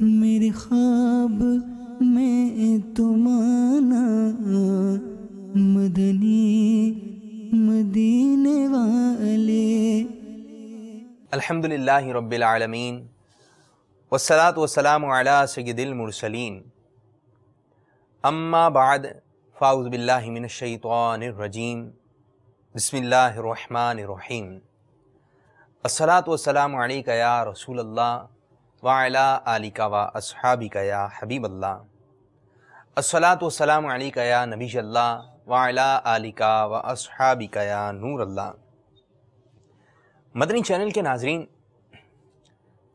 میرے خواب میں تم آنا مدنی مدینے والے۔ الحمدللہ رب العالمین والصلاة والسلام علی سید المرسلین، اما بعد فاعوذ باللہ من الشیطان الرجیم، بسم اللہ الرحمن الرحیم۔ الصلاة والسلام علیک یا رسول اللہ وعلی آلک و اصحابک یا حبیب اللہ۔ الصلاة والسلام علیک یا نبی اللہ وعلی آلک و اصحابک یا نور اللہ۔ مدنی چینل کے ناظرین،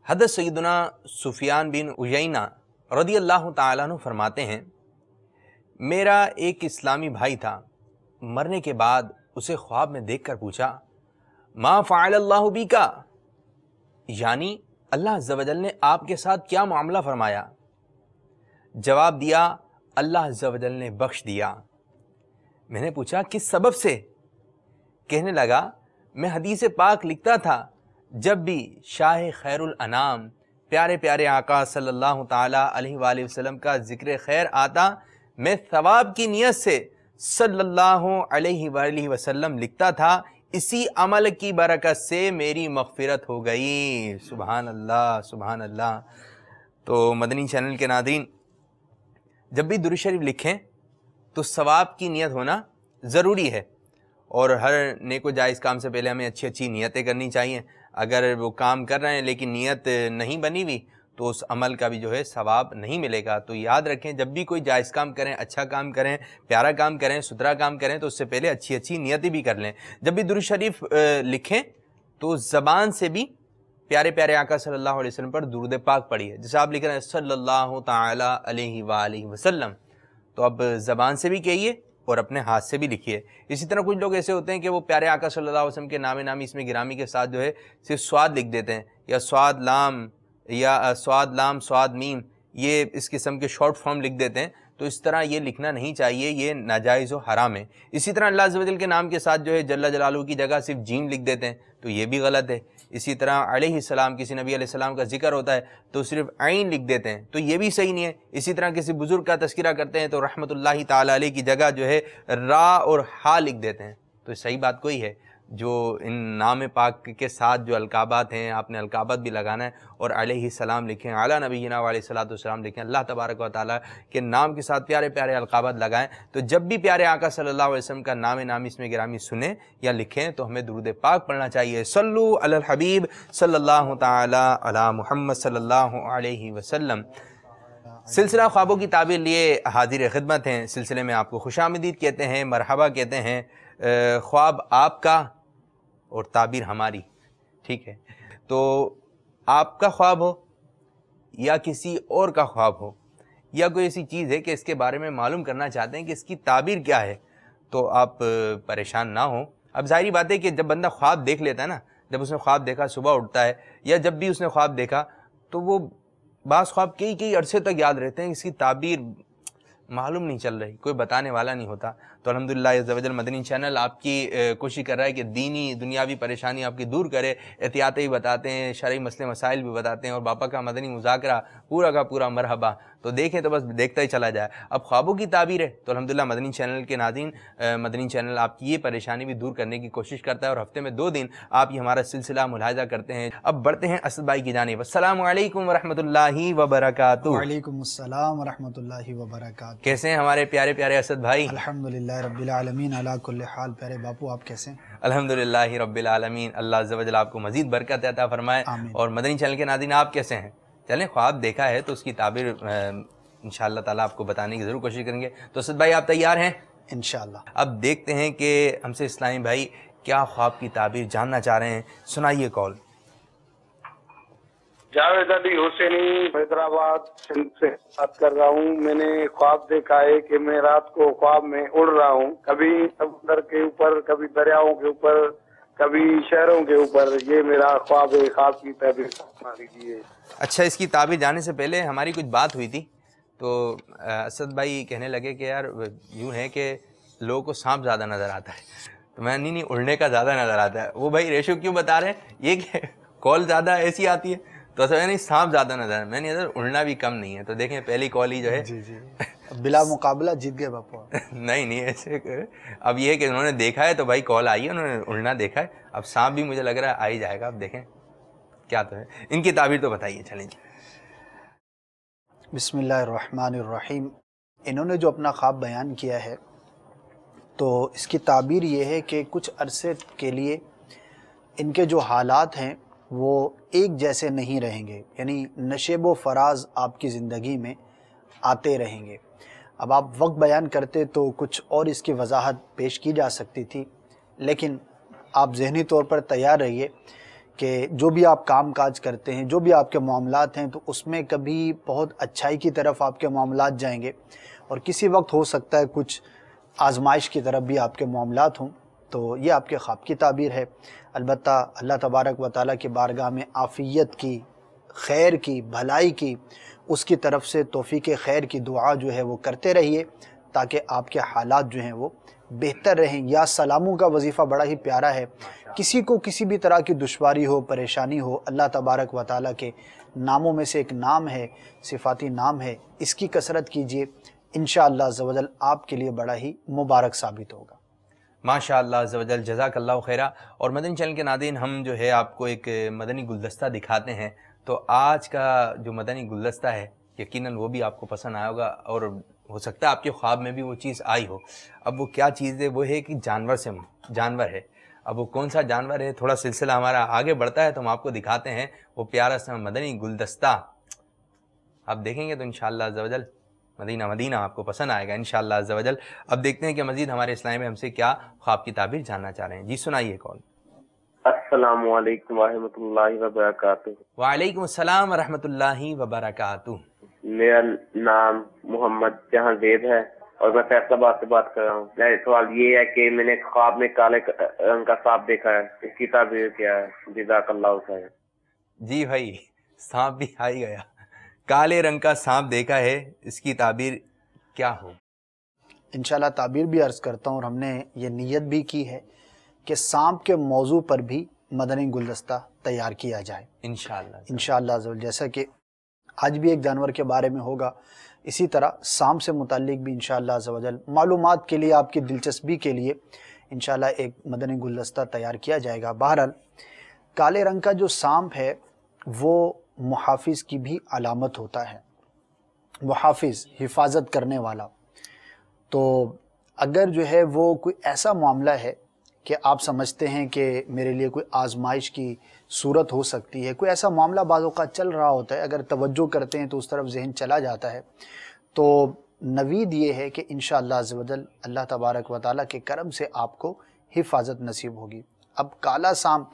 حضرت سیدنا سفیان بن عیینہ رضی اللہ تعالیٰ عنہ فرماتے ہیں، میرا ایک اسلامی بھائی تھا، مرنے کے بعد اسے خواب میں دیکھ کر پوچھا، ما فعل اللہ بیکا، یعنی اللہ عز و جل نے آپ کے ساتھ کیا معاملہ فرمایا؟ جواب دیا، اللہ عز و جل نے بخش دیا۔ میں نے پوچھا کس سبب سے؟ کہنے لگا، میں حدیث پاک لکھتا تھا، جب بھی شاہ خیر الانام پیارے پیارے آقا صلی اللہ تعالیٰ علیہ وآلہ وسلم کا ذکر خیر آتا، میں ثواب کی نیت سے صلی اللہ علیہ وآلہ وسلم لکھتا تھا، اسی عمل کی برکت سے میری مغفرت ہو گئی۔ سبحان اللہ سبحان اللہ۔ تو مدنی چینل کے ناظرین، جب بھی درود شریف لکھیں تو ثواب کی نیت ہونا ضروری ہے، اور ہر نیک و جائز کام سے پہلے ہمیں اچھی اچھی نیتیں کرنی چاہیے۔ اگر وہ کام کر رہے ہیں لیکن نیت نہیں بنی ہوئی تو اس عمل کا بھی جو ہے ثواب نہیں ملے گا۔ تو یاد رکھیں، جب بھی کوئی جائز کام کریں، اچھا کام کریں، پیارا کام کریں، ستھرا کام کریں تو اس سے پہلے اچھی اچھی نیتیں بھی کر لیں۔ جب بھی درود شریف لکھیں تو زبان سے بھی پیارے پیارے آقا صلی اللہ علیہ وسلم پر درود پاک پڑھیے۔ جیسے آپ لکھ رہے ہیں صلی اللہ تعالیٰ علیہ وآلہ وسلم، تو اب زبان سے بھی کہیے اور اپنے ہاتھ سے بھی لکھیے۔ اسی طرح کچھ لوگ ایسے ہوتے ہیں کہ وہ پیارے آقا صلی اللہ علیہ وسلم کے نام نامی اس میں گرامی کے ساتھ جو ہے صرف سواد لکھ دیتے ہیں، یا سواد لام یا سواد لام سواد میم، یہ اس قسم کے شارٹ فارم لکھ دیتے ہیں۔ تو اس طرح یہ لکھنا نہیں چاہیے، یہ ناجائز و حرام ہے۔ اسی طرح اللہ عز و جل کے نام کے ساتھ جو ہے جل جلالہ کی جگہ صرف جیم لکھ دیتے ہیں، تو یہ بھی غلط ہے۔ اسی طرح علیہ السلام، کسی نبی علیہ السلام کا ذکر ہوتا ہے تو صرف عین لکھ دیتے ہیں، تو یہ بھی صحیح نہیں ہے۔ اسی طرح کسی بزرگ کا تذکرہ کرتے ہیں تو رحمت اللہ تعالیٰ علیہ کی جگہ جو ہے را اور ہا لکھ دیتے ہیں، تو صحیح بات کوئی ہے۔ جو ان نام پاک کے ساتھ جو القابات ہیں، آپ نے القابات بھی لگانا ہے اور علیہ السلام لکھیں، اعلیٰ نبینا علیہ الصلوۃ والسلام لکھیں، اللہ تبارک و تعالیٰ کے نام کے ساتھ پیارے پیارے القابات لگائیں۔ تو جب بھی پیارے آقا صلی اللہ علیہ وسلم کا نام نامی اس میں گرامی سنیں یا لکھیں تو ہمیں درود پاک پڑھنا چاہیے۔ صلو علی الحبیب صلی اللہ تعالیٰ علی محمد صلی اللہ علیہ وسلم۔ سلسلہ خوابوں کی تعبیر لیے حاضر خدمت ہیں۔ سلسلے میں آپ کو خوش آمدید کہتے ہیں، مرحبا کہتے ہیں۔ خواب آپ کا اور تعبیر ہماری، ٹھیک ہے؟ تو آپ کا خواب ہو یا کسی اور کا خواب ہو، یا کوئی ایسی چیز ہے کہ اس کے بارے میں معلوم کرنا چاہتے ہیں کہ اس کی تعبیر کیا ہے، تو آپ پریشان نہ ہوں۔ اب ظاہری بات ہے کہ جب بندہ خواب دیکھ لیتا ہے نا، جب اس نے خواب دیکھا، صبح اٹھتا ہے یا جب بھی اس نے خواب دیکھا، تو وہ بعض خواب کئی عرصے تک یاد رہتے ہیں، اس کی تعبیر معلوم نہیں چل رہی، کوئی بتانے والا نہیں ہوتا۔ تو الحمدللہ عز و جل مدنی چینل آپ کی کوشش کر رہا ہے کہ دینی دنیاوی پریشانی آپ کی دور کرے، احتیاطی بتاتے ہیں، شرعی مسئلے مسائل بھی بتاتے ہیں، اور باپا کا مدنی مذاکرہ پورا کا پورا مرحبا۔ تو دیکھیں تو بس دیکھتا ہی چلا جائے۔ اب خوابوں کی تعبیر ہے تو الحمدللہ مدنی چینل کے ناظرین، مدنی چینل آپ کی یہ پریشانی بھی دور کرنے کی کوشش کرتا ہے، اور ہفتے میں 2 دن آپ یہ ہمارا سلسلہ ملاحظہ کرتے ہیں۔ اب بڑھتے ہیں اسد بھائی کی جانب۔ السلام علیکم ورحمۃ اللہ وبرکاتہ۔ وعلیکم السلام ورحمۃ اللہ وبرکاتہ۔ کیسے ہیں ہمارے پیارے پیارے اسد بھائی؟ الحمدللہ رب العالمین علی کل حال۔ پیارے باپو آپ کیسے ہیں؟ الحمدللہ رب العالمین، اللہ عز و جل آپ کو مزید برکت عطا فرمائے۔ آمین۔ اور مدنی چینل کے ناظرین آپ کیسے ہیں؟ چلیں، خواب دیکھا ہے تو اس کی تعبیر انشاءاللہ تعالیٰ آپ کو بتانے کی ضرور کوشش کریں گے۔ تو اسد بھائی آپ تیار ہیں؟ انشاءاللہ۔ اب دیکھتے ہیں کہ ہم سے اسلامی بھائی کیا خواب کی تعبیر جاننا چاہ رہے ہیں، سنائیے کال۔ جاوید علی حسینی حیدرآباد سندھ سے بات کر رہا ہوں۔ میں نے خواب دیکھا ہے کہ میں رات کو خواب میں اڑ رہا ہوں، کبھی سمندر کے اوپر، کبھی دریاؤں کے اوپر، کبھی شہروں کے اوپر۔ یہ میرا خواب ہے، خواب کی تعبیر فرما دیجیے۔ اچھا، اس کی تعبیر جانے سے پہلے ہماری کچھ بات ہوئی تھی، تو اسد بھائی کہنے لگے کہ یار یوں ہے کہ لوگوں کو سانپ زیادہ نظر آتا ہے، تو میں نہیں اڑنے کا زیادہ نظر آتا ہے۔ وہ بھائی ریشو کیوں بتا رہے ہیں؟ یہ کہ کال زیادہ ایسی آتی ہے تو سمجھا نہیں سانپ زیادہ نظر، میں نے ادھر اڑنا بھی کم نہیں ہے. تو دیکھیں پہلی کال ہی جو ہے جی جی بلا مقابلہ جیت گئے باپو. نہیں ایسے اب یہ ہے کہ انہوں نے دیکھا ہے تو بھائی کال آئی ہے، انہوں نے اڑنا دیکھا ہے. اب سانپ بھی مجھے لگ رہا ہے آ ہی جائے گا. اب دیکھیں کیا تو ہے ان کی تعبیر تو بتائیے. چلیں جی. بسم اللہ الرحمن الرحیم. انہوں نے جو اپنا خواب بیان کیا ہے تو اس کی تعبیر یہ ہے کہ کچھ عرصے کے لیے ان کے جو حالات ہیں وہ ایک جیسے نہیں رہیں گے، یعنی نشیب و فراز آپ کی زندگی میں آتے رہیں گے. اب آپ وقت بیان کرتے تو کچھ اور اس کی وضاحت پیش کی جا سکتی تھی، لیکن آپ ذہنی طور پر تیار رہیے کہ جو بھی آپ کام کاج کرتے ہیں، جو بھی آپ کے معاملات ہیں، تو اس میں کبھی بہت اچھائی کی طرف آپ کے معاملات جائیں گے، اور کسی وقت ہو سکتا ہے کچھ آزمائش کی طرف بھی آپ کے معاملات ہوں. تو یہ آپ کے خواب کی تعبیر ہے. البتہ اللہ تبارک و تعالیٰ کی بارگاہ میں عافیت کی، خیر کی، بھلائی کی، اس کی طرف سے توفیق خیر کی دعا جو ہے وہ کرتے رہیے تاکہ آپ کے حالات جو ہیں وہ بہتر رہیں. یا سلاموں کا وظیفہ بڑا ہی پیارا ہے. کسی کو کسی بھی طرح کی دشواری ہو، پریشانی ہو، اللہ تبارک و تعالیٰ کے ناموں میں سے ایک نام ہے، صفاتی نام ہے، اس کی کثرت کیجئے. انشاءاللہ عز و جل آپ کے لیے بڑا ہی مبارک ثابت ہوگا. ماشاء اللہ عز و جل، جزاک اللہ خیرہ. اور مدنی چینل کے ناظرین، ہم جو ہے آپ کو ایک مدنی گلدستہ دکھاتے ہیں. تو آج کا جو مدنی گلدستہ ہے یقیناً وہ بھی آپ کو پسند آیا ہوگا، اور ہو سکتا ہے آپ کے خواب میں بھی وہ چیز آئی ہو. اب وہ کیا چیز ہے؟ وہ ہے کہ جانور ہے. اب وہ کون سا جانور ہے؟ تھوڑا سلسلہ ہمارا آگے بڑھتا ہے تو ہم آپ کو دکھاتے ہیں وہ پیارا سا مدنی گلدستہ. آپ دیکھیں گے تو انشاءاللہ عز و جل مدینہ آپ کو پسند آئے گا انشاءاللہ عز و جل. اب دیکھتے ہیں کہ مزید ہمارے اسلام میں ہم سے کیا خواب کی تعبیر جاننا چاہ رہے ہیں. جی سنائیے کال. السلام علیکم ورحمۃ اللہ وبرکاتہ. وعلیکم السلام ورحمۃ اللہ وبرکاتہ. میرا نام محمد جہاں زید ہے اور میں فیصل آباد سے بات کر رہا ہوں. میرا سوال یہ ہے کہ میں نے خواب میں کالے رنگ کا سانپ دیکھا ہے، اس کی تعبیر کیا ہے؟ جزاک اللہ خیر. جی بھائی سانپ بھی آ ہی گیا. کالے رنگ کا سانپ دیکھا ہے، اس کی تعبیر کیا ہو؟ انشاءاللہ تعبیر بھی عرض کرتا ہوں، اور ہم نے یہ نیت بھی کی ہے کہ سانپ کے موضوع پر بھی مدنی گلدستہ تیار کیا جائے انشاءاللہ عز و جل. جیسا کہ آج بھی ایک جانور کے بارے میں ہوگا، اسی طرح سانپ سے متعلق بھی انشاءاللہ عز و جل معلومات کے لیے، آپ کی دلچسپی کے لیے انشاءاللہ ایک مدنی گلدستہ تیار کیا جائے گا. بہرحال کالے رنگ کا جو سانپ ہے وہ محافظ کی بھی علامت ہوتا ہے. محافظ، حفاظت کرنے والا. تو اگر جو ہے وہ کوئی ایسا معاملہ ہے کہ آپ سمجھتے ہیں کہ میرے لیے کوئی آزمائش کی صورت ہو سکتی ہے، کوئی ایسا معاملہ بعض اوقات چل رہا ہوتا ہے، اگر توجہ کرتے ہیں تو اس طرف ذہن چلا جاتا ہے، تو نوید یہ ہے کہ انشاءاللہ عز و جل اللہ تبارک و تعالیٰ کے کرم سے آپ کو حفاظت نصیب ہوگی. اب کالا سانپ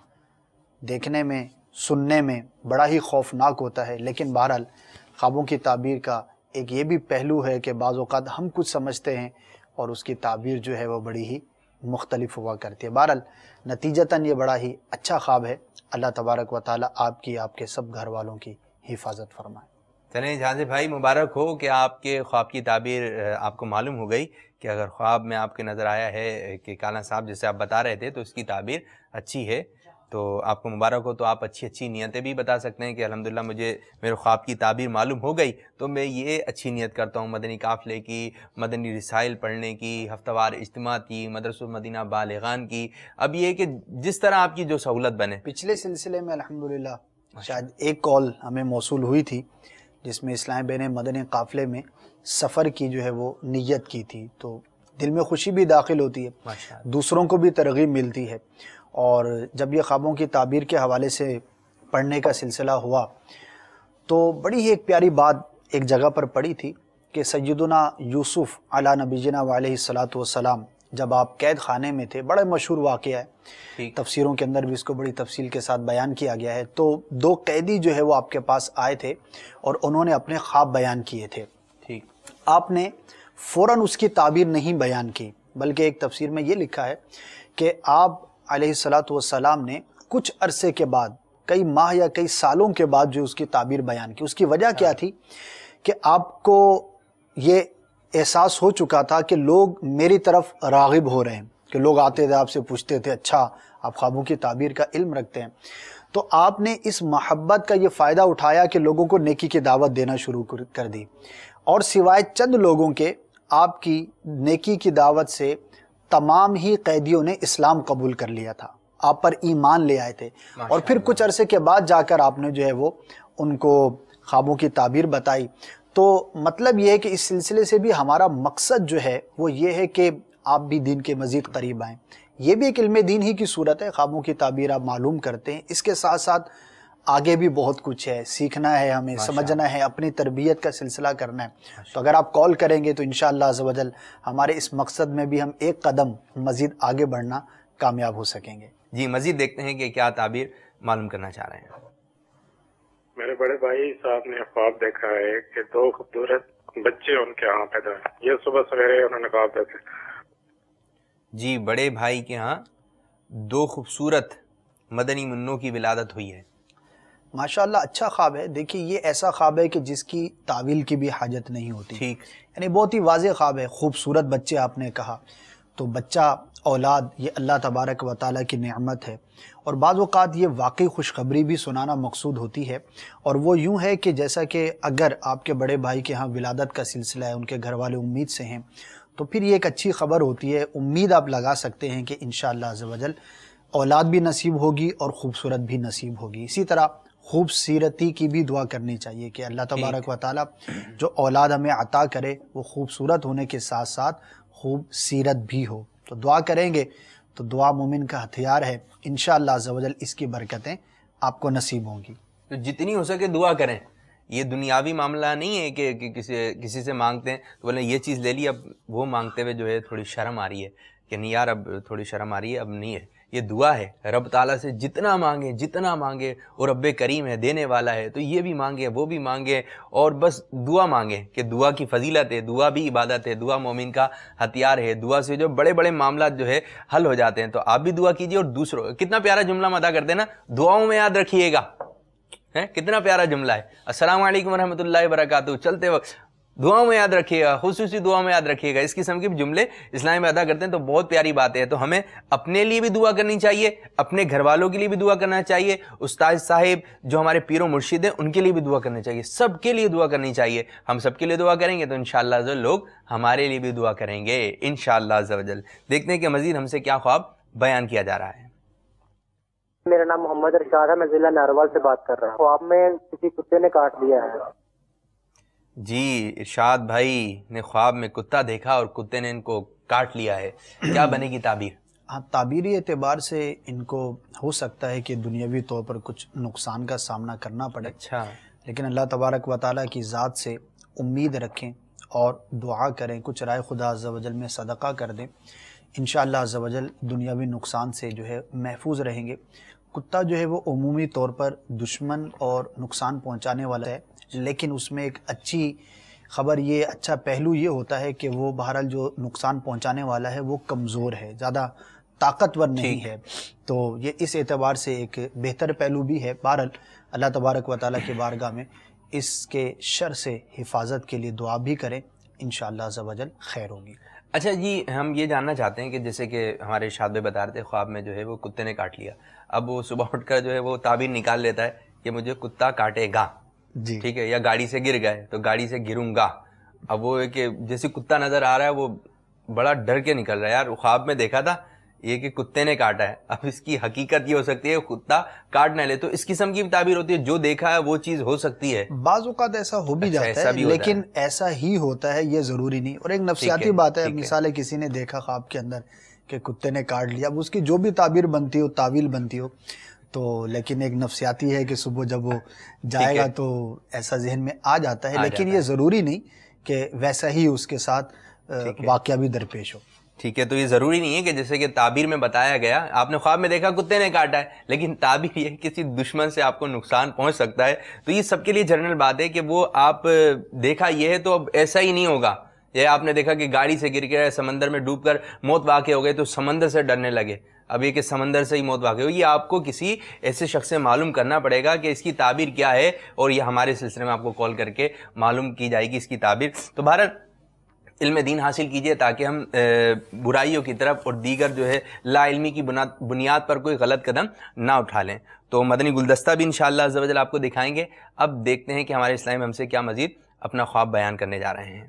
دیکھنے میں، سننے میں بڑا ہی خوفناک ہوتا ہے، لیکن بہرحال خوابوں کی تعبیر کا ایک یہ بھی پہلو ہے کہ بعض اوقات ہم کچھ سمجھتے ہیں اور اس کی تعبیر جو ہے وہ بڑی ہی مختلف ہوا کرتی ہے. بہرحال نتیجتاً یہ بڑا ہی اچھا خواب ہے. اللہ تبارک و تعالیٰ آپ کی، آپ کے سب گھر والوں کی حفاظت فرمائے. چلیں جہاں بھائی مبارک ہو کہ آپ کے خواب کی تعبیر آپ کو معلوم ہو گئی کہ اگر خواب میں آپ کے نظر آیا ہے کہ کالا سانپ جیسے آپ بتا رہے تھے تو اس کی تعبیر اچھی ہے، تو آپ کو مبارک ہو. تو آپ اچھی نیتیں بھی بتا سکتے ہیں کہ الحمدللہ مجھے میرے خواب کی تعبیر معلوم ہو گئی تو میں یہ اچھی نیت کرتا ہوں مدنی قافلے کی، مدنی رسائل پڑھنے کی، ہفتہ وار اجتماع کی، مدرسہ مدینہ بالغان کی. اب یہ کہ جس طرح آپ کی جو سہولت بنے. پچھلے سلسلے میں الحمدللہ شاید ایک کال ہمیں موصول ہوئی تھی جس میں اسلام بے نے مدنی قافلے میں سفر کی جو ہے وہ نیت کی تھی، تو دل میں خوشی بھی داخل ہوتی ہے، دوسروں کو بھی ترغیب ملتی ہے. اور جب یہ خوابوں کی تعبیر کے حوالے سے پڑھنے کا سلسلہ ہوا تو بڑی ہی ایک پیاری بات ایک جگہ پر پڑھی تھی کہ سیدنا یوسف علی نبینا علیہ الصلاۃ والسلام جب آپ قید خانے میں تھے، بڑا مشہور واقعہ ہے، تفسیروں کے اندر بھی اس کو بڑی تفصیل کے ساتھ بیان کیا گیا ہے. تو دو قیدی جو ہے وہ آپ کے پاس آئے تھے اور انہوں نے اپنے خواب بیان کیے تھے. آپ نے فوراً اس کی تعبیر نہیں بیان کی، بلکہ ایک تفسیر میں یہ لکھا ہے کہ آپ علیہ الصلاۃ والسلام نے کچھ عرصے کے بعد، کئی ماہ یا کئی سالوں کے بعد جو اس کی تعبیر بیان کی. اس کی وجہ کیا تھی کہ آپ کو یہ احساس ہو چکا تھا کہ لوگ میری طرف راغب ہو رہے ہیں، کہ لوگ آتے تھے آپ سے پوچھتے تھے اچھا آپ خوابوں کی تعبیر کا علم رکھتے ہیں. تو آپ نے اس محبت کا یہ فائدہ اٹھایا کہ لوگوں کو نیکی کی دعوت دینا شروع کر دی، اور سوائے چند لوگوں کے آپ کی نیکی کی دعوت سے تمام ہی قیدیوں نے اسلام قبول کر لیا تھا، آپ پر ایمان لے آئے تھے، اور پھر کچھ عرصے کے بعد جا کر آپ نے جو ہے وہ ان کو خوابوں کی تعبیر بتائی۔ تو مطلب یہ ہے کہ اس سلسلے سے بھی ہمارا مقصد جو ہے وہ یہ ہے کہ آپ بھی دین کے مزید قریب آئیں۔ یہ بھی ایک علم دین ہی کی صورت ہے، خوابوں کی تعبیر آپ معلوم کرتے ہیں، اس کے ساتھ ساتھ آگے بھی بہت کچھ ہے، سیکھنا ہے ہمیں، سمجھنا ہے، اپنی تربیت کا سلسلہ کرنا ہے۔ تو اگر آپ کال کریں گے تو انشاءاللہ عز و جل ہمارے اس مقصد میں بھی ہم ایک قدم مزید آگے بڑھنا کامیاب ہو سکیں گے۔ جی مزید دیکھتے ہیں کہ کیا تعبیر معلوم کرنا چاہ رہے ہیں۔ میرے بڑے بھائی صاحب نے خواب دیکھا ہے کہ 2 خوبصورت بچے ان کے ہاں پیدا ہوئے، یہ صبح سویرے انہوں نے خواب دیکھے۔ جی بڑے بھائی کے ہاں 2 خوبصورت مدنی منوں کی ولادت ہوئی ہے۔ ماشاءاللہ اچھا خواب ہے۔ دیکھیے یہ ایسا خواب ہے کہ جس کی تعویل کی بھی حاجت نہیں ہوتی، ٹھیک، یعنی بہت ہی واضح خواب ہے۔ خوبصورت بچے آپ نے کہا، تو بچہ اولاد یہ اللہ تبارک و تعالیٰ کی نعمت ہے، اور بعض اوقات یہ واقعی خوشخبری بھی سنانا مقصود ہوتی ہے، اور وہ یوں ہے کہ جیسا کہ اگر آپ کے بڑے بھائی کے ہاں ولادت کا سلسلہ ہے، ان کے گھر والے امید سے ہیں، تو پھر یہ ایک اچھی خبر ہوتی ہے، امید آپ لگا سکتے ہیں کہ انشاءاللہ عز و جل اولاد بھی نصیب ہوگی اور خوبصورت بھی نصیب ہوگی۔ اسی طرح خوبصورتی کی بھی دعا کرنی چاہیے کہ اللہ تبارک و تعالیٰ جو اولاد ہمیں عطا کرے وہ خوبصورت ہونے کے ساتھ ساتھ خوبصیرت بھی ہو، تو دعا کریں گے تو دعا مومن کا ہتھیار ہے، انشاءاللہ عز و جل اس کی برکتیں آپ کو نصیب ہوں گی۔ تو جتنی ہو سکے دعا کریں، یہ دنیاوی معاملہ نہیں ہے کہ کسی سے مانگتے ہیں تو بولیں یہ چیز لے لی، اب وہ مانگتے ہوئے جو ہے تھوڑی شرم آ رہی ہے کہ نہیں یار اب تھوڑی شرم آ رہی ہے، اب نہیں ہے۔ یہ دعا ہے، رب تعالیٰ سے جتنا مانگے اور رب کریم ہے، دینے والا ہے، تو یہ بھی مانگے وہ بھی مانگے، اور بس دعا مانگے کہ دعا کی فضیلت ہے، دعا بھی عبادت ہے، دعا مومن کا ہتھیار ہے، دعا سے جو بڑے بڑے معاملات جو ہے حل ہو جاتے ہیں۔ تو آپ بھی دعا کیجیے، اور دوسروں، کتنا پیارا جملہ ہم ادا کرتے ہیں نا، دعاؤں میں یاد رکھیے گا، کتنا پیارا جملہ ہے، السلام علیکم ورحمۃ اللہ وبرکاتہ، چلتے وقت دعاؤں میں یاد رکھیے گا، خصوصی دعاؤں میں یاد رکھیے گا۔ اس قسم کے جملے اسلام میں ادا کرتے ہیں تو بہت پیاری بات ہے۔ تو ہمیں اپنے لیے بھی دعا کرنی چاہیے، اپنے گھر والوں کے لیے بھی دعا کرنا چاہیے، استاد صاحب جو ہمارے پیر و مرشد ہیں ان کے لیے بھی دعا کرنا چاہیے، سب کے لیے دعا کرنی چاہیے۔ ہم سب کے لیے دعا کریں گے تو انشاءاللہ عز و جل لوگ ہمارے لیے بھی دعا کریں گے انشاءاللہ عز و جل۔ دیکھتے ہیں کہ مزید ہم سے کیا خواب بیان کیا جا رہا ہے۔ میرا نام محمد ارشاد ہے، میں ضلع ناروال سے بات کر رہا ہوں۔ خواب میں کسی کتے نے کاٹ لیا ہے۔ جی ارشاد بھائی نے خواب میں کتا دیکھا اور کتے نے ان کو کاٹ لیا ہے، کیا بنے گی تعبیر؟ ہاں، تعبیری اعتبار سے ان کو ہو سکتا ہے کہ دنیاوی طور پر کچھ نقصان کا سامنا کرنا پڑے، اچھا، لیکن اللہ تبارک و تعالیٰ کی ذات سے امید رکھیں اور دعا کریں، کچھ رائے خدا عز و جل میں صدقہ کر دیں، انشاءاللہ عز و جل دنیاوی نقصان سے جو ہے محفوظ رہیں گے۔ کتا جو ہے وہ عمومی طور پر دشمن اور نقصان پہنچانے والا ہے، لیکن اس میں ایک اچھی خبر یہ، اچھا پہلو یہ ہوتا ہے کہ وہ بہرحال جو نقصان پہنچانے والا ہے وہ کمزور ہے، زیادہ طاقتور نہیں ہے، تو یہ اس اعتبار سے ایک بہتر پہلو بھی ہے۔ بہرحال اللہ تبارک و تعالیٰ کی بارگاہ میں اس کے شر سے حفاظت کے لیے دعا بھی کریں، انشاءاللہ عز و جل خیر ہوگی۔ اچھا جی، ہم یہ جاننا چاہتے ہیں کہ جیسے کہ ہمارے ارشاد بھائی بتا رہے تھے خواب میں جو ہے وہ کتے نے کاٹ لیا، اب وہ صبح اٹھ کر جو ہے وہ تعبیر نکال لیتا ہے کہ مجھے کتا کاٹے گا، جی ٹھیک ہے، یا گاڑی سے گر گئے تو گاڑی سے گروں گا، اب وہ ہے کہ جیسے کتا نظر آ رہا ہے وہ بڑا ڈر کے نکل رہا ہے، یار خواب میں دیکھا تھا یہ کہ کتے نے کاٹا ہے، اب اس کی حقیقت یہ ہو سکتی ہے کتا کاٹ نہ لے، تو اس قسم کی تعبیر ہوتی ہے، جو دیکھا ہے وہ چیز ہو سکتی ہے۔ بعض اوقات ایسا ہو بھی جاتا ہے لیکن ایسا ہی ہوتا ہے، یہ ضروری نہیں، اور ایک نفسیاتی بات ہے، مثال کسی نے دیکھا خواب کے اندر کہ کتے نے کاٹ لیا، اب اس کی جو بھی تعبیر بنتی ہو، تعویل بنتی ہو، تو لیکن ایک نفسیاتی ہے کہ صبح جب وہ جائے گا تو ایسا ذہن میں آ جاتا ہے، لیکن یہ ضروری نہیں کہ ویسا ہی اس کے ساتھ واقعہ بھی درپیش ہو۔ ٹھیک ہے، تو یہ ضروری نہیں ہے کہ جیسے کہ تعبیر میں بتایا گیا، آپ نے خواب میں دیکھا کتے نے کاٹا ہے، لیکن تعبیر یہ کسی دشمن سے آپ کو نقصان پہنچ سکتا ہے، تو یہ سب کے لیے جنرل بات ہے کہ وہ آپ دیکھا یہ ہے تو اب ایسا ہی نہیں ہوگا۔ یہ آپ نے دیکھا کہ گاڑی سے گر گیا، سمندر میں ڈوب کر موت واقع ہو گئے تو سمندر سے ڈرنے لگے، اب یہ کہ سمندر سے ہی موت واقع ہو، یہ آپ کو کسی ایسے شخص سے معلوم کرنا پڑے گا کہ اس کی تعبیر کیا ہے، اور یہ ہمارے سلسلے میں آپ کو کال کر کے معلوم کی جائے گی اس کی تعبیر۔ تو بہرحال علم دین حاصل کیجئے تاکہ ہم برائیوں کی طرف اور دیگر جو ہے لا علمی کی بنیاد پر کوئی غلط قدم نہ اٹھا لیں۔ تو مدنی گلدستہ بھی انشاءاللہ عز و جل آپ کو دکھائیں گے۔ اب دیکھتے ہیں کہ ہمارے اسلام ہم سے کیا مزید اپنا خواب بیان کرنے جا رہے ہیں۔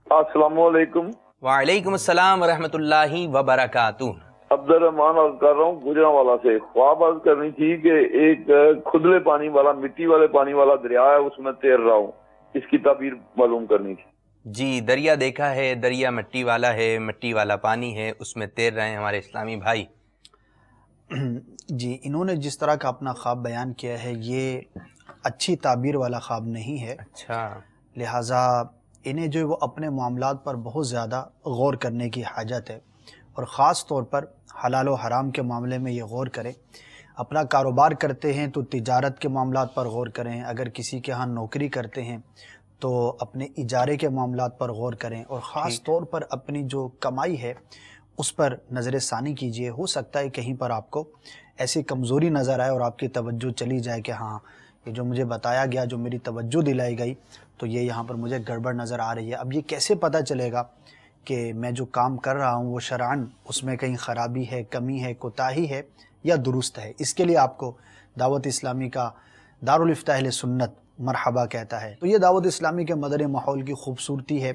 السلام علیکم۔ وعلیکم السلام ورحمۃ اللہ وبرکاتہ۔ عبد الرحمان عرض کر رہا ہوں گجرانوالہ سے۔ خواب عرض کرنی تھی کہ ایک کھدلے پانی والا، مٹی والے پانی والا دریا ہے، اس میں تیر رہا ہوں، اس کی تعبیر معلوم کرنی تھی۔ جی دریا دیکھا ہے، دریا مٹی والا ہے، مٹی والا پانی ہے، اس میں تیر رہے ہیں ہمارے اسلامی بھائی۔ جی انہوں نے جس طرح کا اپنا خواب بیان کیا ہے یہ اچھی تعبیر والا خواب نہیں ہے۔ اچھا، لہٰذا انہیں جو وہ اپنے معاملات پر بہت زیادہ غور کرنے کی حاجت ہے، اور خاص طور پر حلال و حرام کے معاملے میں یہ غور کریں۔ اپنا کاروبار کرتے ہیں تو تجارت کے معاملات پر غور کریں، اگر کسی کے ہاں نوکری کرتے ہیں تو اپنے اجارے کے معاملات پر غور کریں، اور خاص طور پر اپنی جو کمائی ہے اس پر نظر ثانی کیجئے۔ ہو سکتا ہے کہیں پر آپ کو ایسی کمزوری نظر آئے اور آپ کی توجہ چلی جائے کہ ہاں یہ جو مجھے بتایا گیا، جو میری توجہ دلائی گئی، تو یہ یہاں پر مجھے گڑبڑ نظر آ رہی ہے۔ اب یہ کیسے پتہ چلے گا کہ میں جو کام کر رہا ہوں وہ شرعاً اس میں کہیں خرابی ہے، کمی ہے، کوتاہی ہے یا درست ہے؟ اس کے لیے آپ کو دعوت اسلامی کا دارالفتاح اہل سنت مرحبا کہتا ہے۔ تو یہ دعوت اسلامی کے مدنی ماحول کی خوبصورتی ہے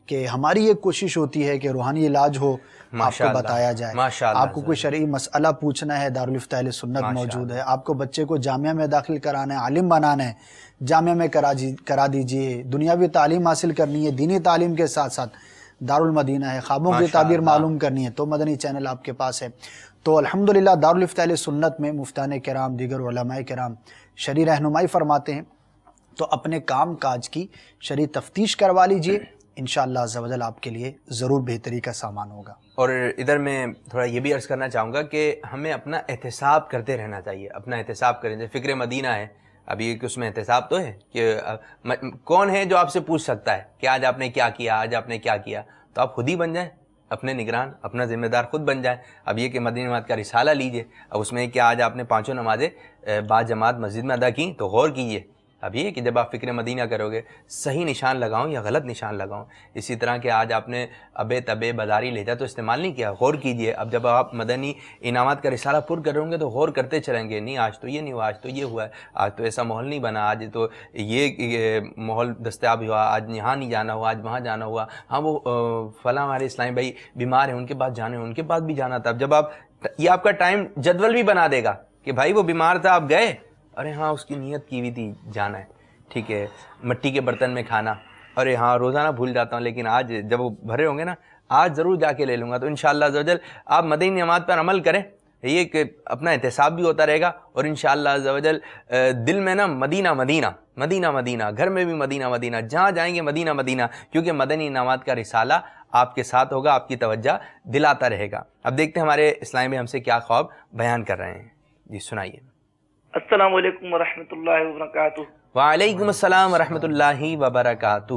کہ ہماری یہ کوشش ہوتی ہے کہ روحانی علاج ہو، آپ کو بتایا جائے۔ آپ کو کوئی شرعی مسئلہ پوچھنا ہے، دارالفتاح اہل سنت موجود ہے۔ آپ کو بچے کو جامعہ میں داخل کرانا ہے، عالم بنانا ہے، جامعہ میں کرا دیجئے۔ دنیاوی تعلیم حاصل کرنی ہے، دینی تعلیم کے ساتھ ساتھ دارالمدینہ ہے، خوابوں کی تعبیر معلوم کرنی ہے تو مدنی چینل آپ کے پاس ہے۔ تو الحمدللہ دارالفتاح اہل سنت میں مفتیان کرام، دیگر علماء کرام شرعی رہنمائی فرماتے ہیں، تو اپنے کام کاج کی شرعی تفتیش کروا لیجئے، انشاءاللہ عز و جل آپ کے لیے ضرور بہتری کا سامان ہوگا۔ اور ادھر میں تھوڑا یہ بھی عرض کرنا چاہوں گا کہ ہمیں اپنا احتساب کرتے رہنا چاہیے، اپنا احتساب کریں۔ جیسے فکر مدینہ ہے، ابھی اس میں احتساب تو ہے کہ کون ہے جو آپ سے پوچھ سکتا ہے کہ آج آپ نے کیا کیا، آج آپ نے کیا کیا؟ تو آپ خود ہی بن جائیں اپنے نگران، اپنا ذمہ دار خود بن جائیں۔ اب یہ کہ مدنی نماز کا رسالہ لیجئے، اب اس میں کہ آج آپ نے 5 نمازیں با جماعت مسجد میں ادا کی تو غور کیجئے۔ اب یہ کہ جب آپ فکر مدینہ کرو گے صحیح نشان لگاؤں یا غلط نشان لگاؤں۔ اسی طرح کہ آج آپ نے ابے تبے بازاری لہجہ تو استعمال نہیں کیا، غور کیجئے۔ اب جب آپ مدنی انعامات کا رسالہ پر کریں گے تو غور کرتے چلیں گے، نہیں آج تو یہ نہیں ہوا، آج تو یہ ہوا ہے، آج تو ایسا ماحول نہیں بنا، آج تو یہ ماحول دستیاب ہوا، آج یہاں نہیں جانا ہوا، آج وہاں جانا ہوا، ہاں وہ فلاں ہمارے اسلامی بھائی بیمار ہیں ان کے پاس جانے، ان کے پاس بھی جانا تھا۔ اب جب آپ یہ آپ کا ٹائم جدول بھی بنا دے گا کہ بھائی وہ بیمار تھا آپ گئے، ارے ہاں اس کی نیت کی ہوئی تھی جانا ہے، ٹھیک ہے، مٹی کے برتن میں کھانا، ارے ہاں روزانہ بھول جاتا ہوں لیکن آج جب وہ بھرے ہوں گے نا آج ضرور جا کے لے لوں گا۔ تو انشاءاللہ عز و جل آپ مدنی نعمات پر عمل کریں، یہ کہ اپنا احتساب بھی ہوتا رہے گا، اور انشاءاللہ عز و جل دل میں نا مدینہ مدینہ مدینہ مدینہ، گھر میں بھی مدینہ مدینہ، جہاں جائیں گے مدینہ مدینہ، کیونکہ مدنی انعامات کا رسالہ آپ کے ساتھ ہوگا، آپ کی توجہ دلاتا رہے گا۔ اب دیکھتے ہیں ہمارے اسلامی میں ہم سے کیا خواب بیان کر رہے ہیں، جی سنائیے۔ السلام علیکم ورحمۃ اللہ وبرکاتہ۔ وعلیکم السلام ورحمۃ اللہ وبرکاتہ۔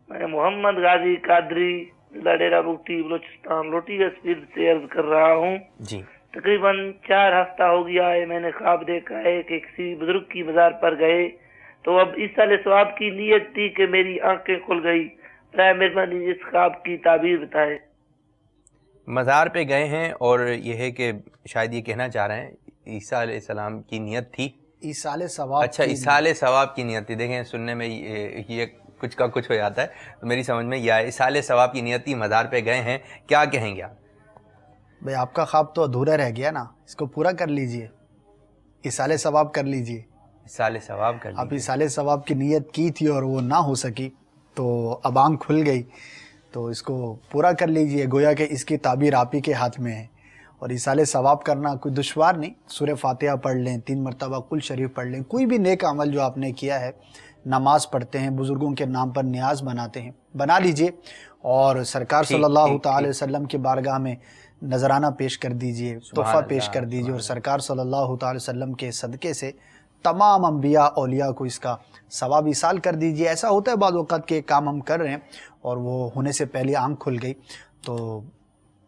میں محمد غازی قادری، ضلع ڈیرہ بگٹی، بلوچستان، لوٹی اسپیڈ سے عرض کر رہا ہوں۔ جی تقریباً 4 ہفتہ ہو گیا ہے میں نے خواب دیکھا ہے کہ کسی بزرگ کی مزار پر گئے، تو اب اس سال ثواب کی نیت تھی کہ میری آنکھیں کھل گئی۔ برائے مہربانی اس خواب کی تعبیر بتائے۔ مزار پہ گئے ہیں اور یہ ہے کہ شاید یہ کہنا چاہ رہے ہیں عیسیٰ علیہ السلام کی نیت تھی، ایصال ثواب، اچھا ایصال ثواب کی نیت تھی۔ دیکھیں سننے میں یہ کچھ کا کچھ ہو جاتا ہے، تو میری سمجھ میں یہ ایصال ثواب کی نیت تھی، مزار پہ گئے ہیں، کیا کہیں گے آپ؟ بھئی آپ کا خواب تو ادھورا رہ گیا نا، اس کو پورا کر لیجئے، ایصال ثواب کر لیجئے۔ ایصال ثواب کر لیجئے۔ آپ ایصال ثواب کی نیت کی تھی اور وہ نہ ہو سکی تو اب آنکھ کھل گئی، تو اس کو پورا کر لیجئے، گویا کہ اس کی تعبیر آپ ہی کے ہاتھ میں ہے۔ اور ایصال ثواب کرنا کوئی دشوار نہیں، سورہ فاتحہ پڑھ لیں، 3 مرتبہ قل شریف پڑھ لیں، کوئی بھی نیک عمل جو آپ نے کیا ہے، نماز پڑھتے ہیں، بزرگوں کے نام پر نیاز بناتے ہیں، بنا لیجئے، اور سرکار صلی اللہ تعالی وسلم کی بارگاہ میں نذرانہ پیش کر دیجئے، تحفہ پیش کر دیجئے، اور سرکار صلی اللہ تعالی وسلم کے صدقے سے تمام انبیاء اولیاء کو اس کا ثواب ایصال کر دیجئے۔ ایسا ہوتا ہے بعض اوقات کہ کام ہم کر رہے ہیں اور وہ ہونے سے پہلے آنکھ کھل گئی، تو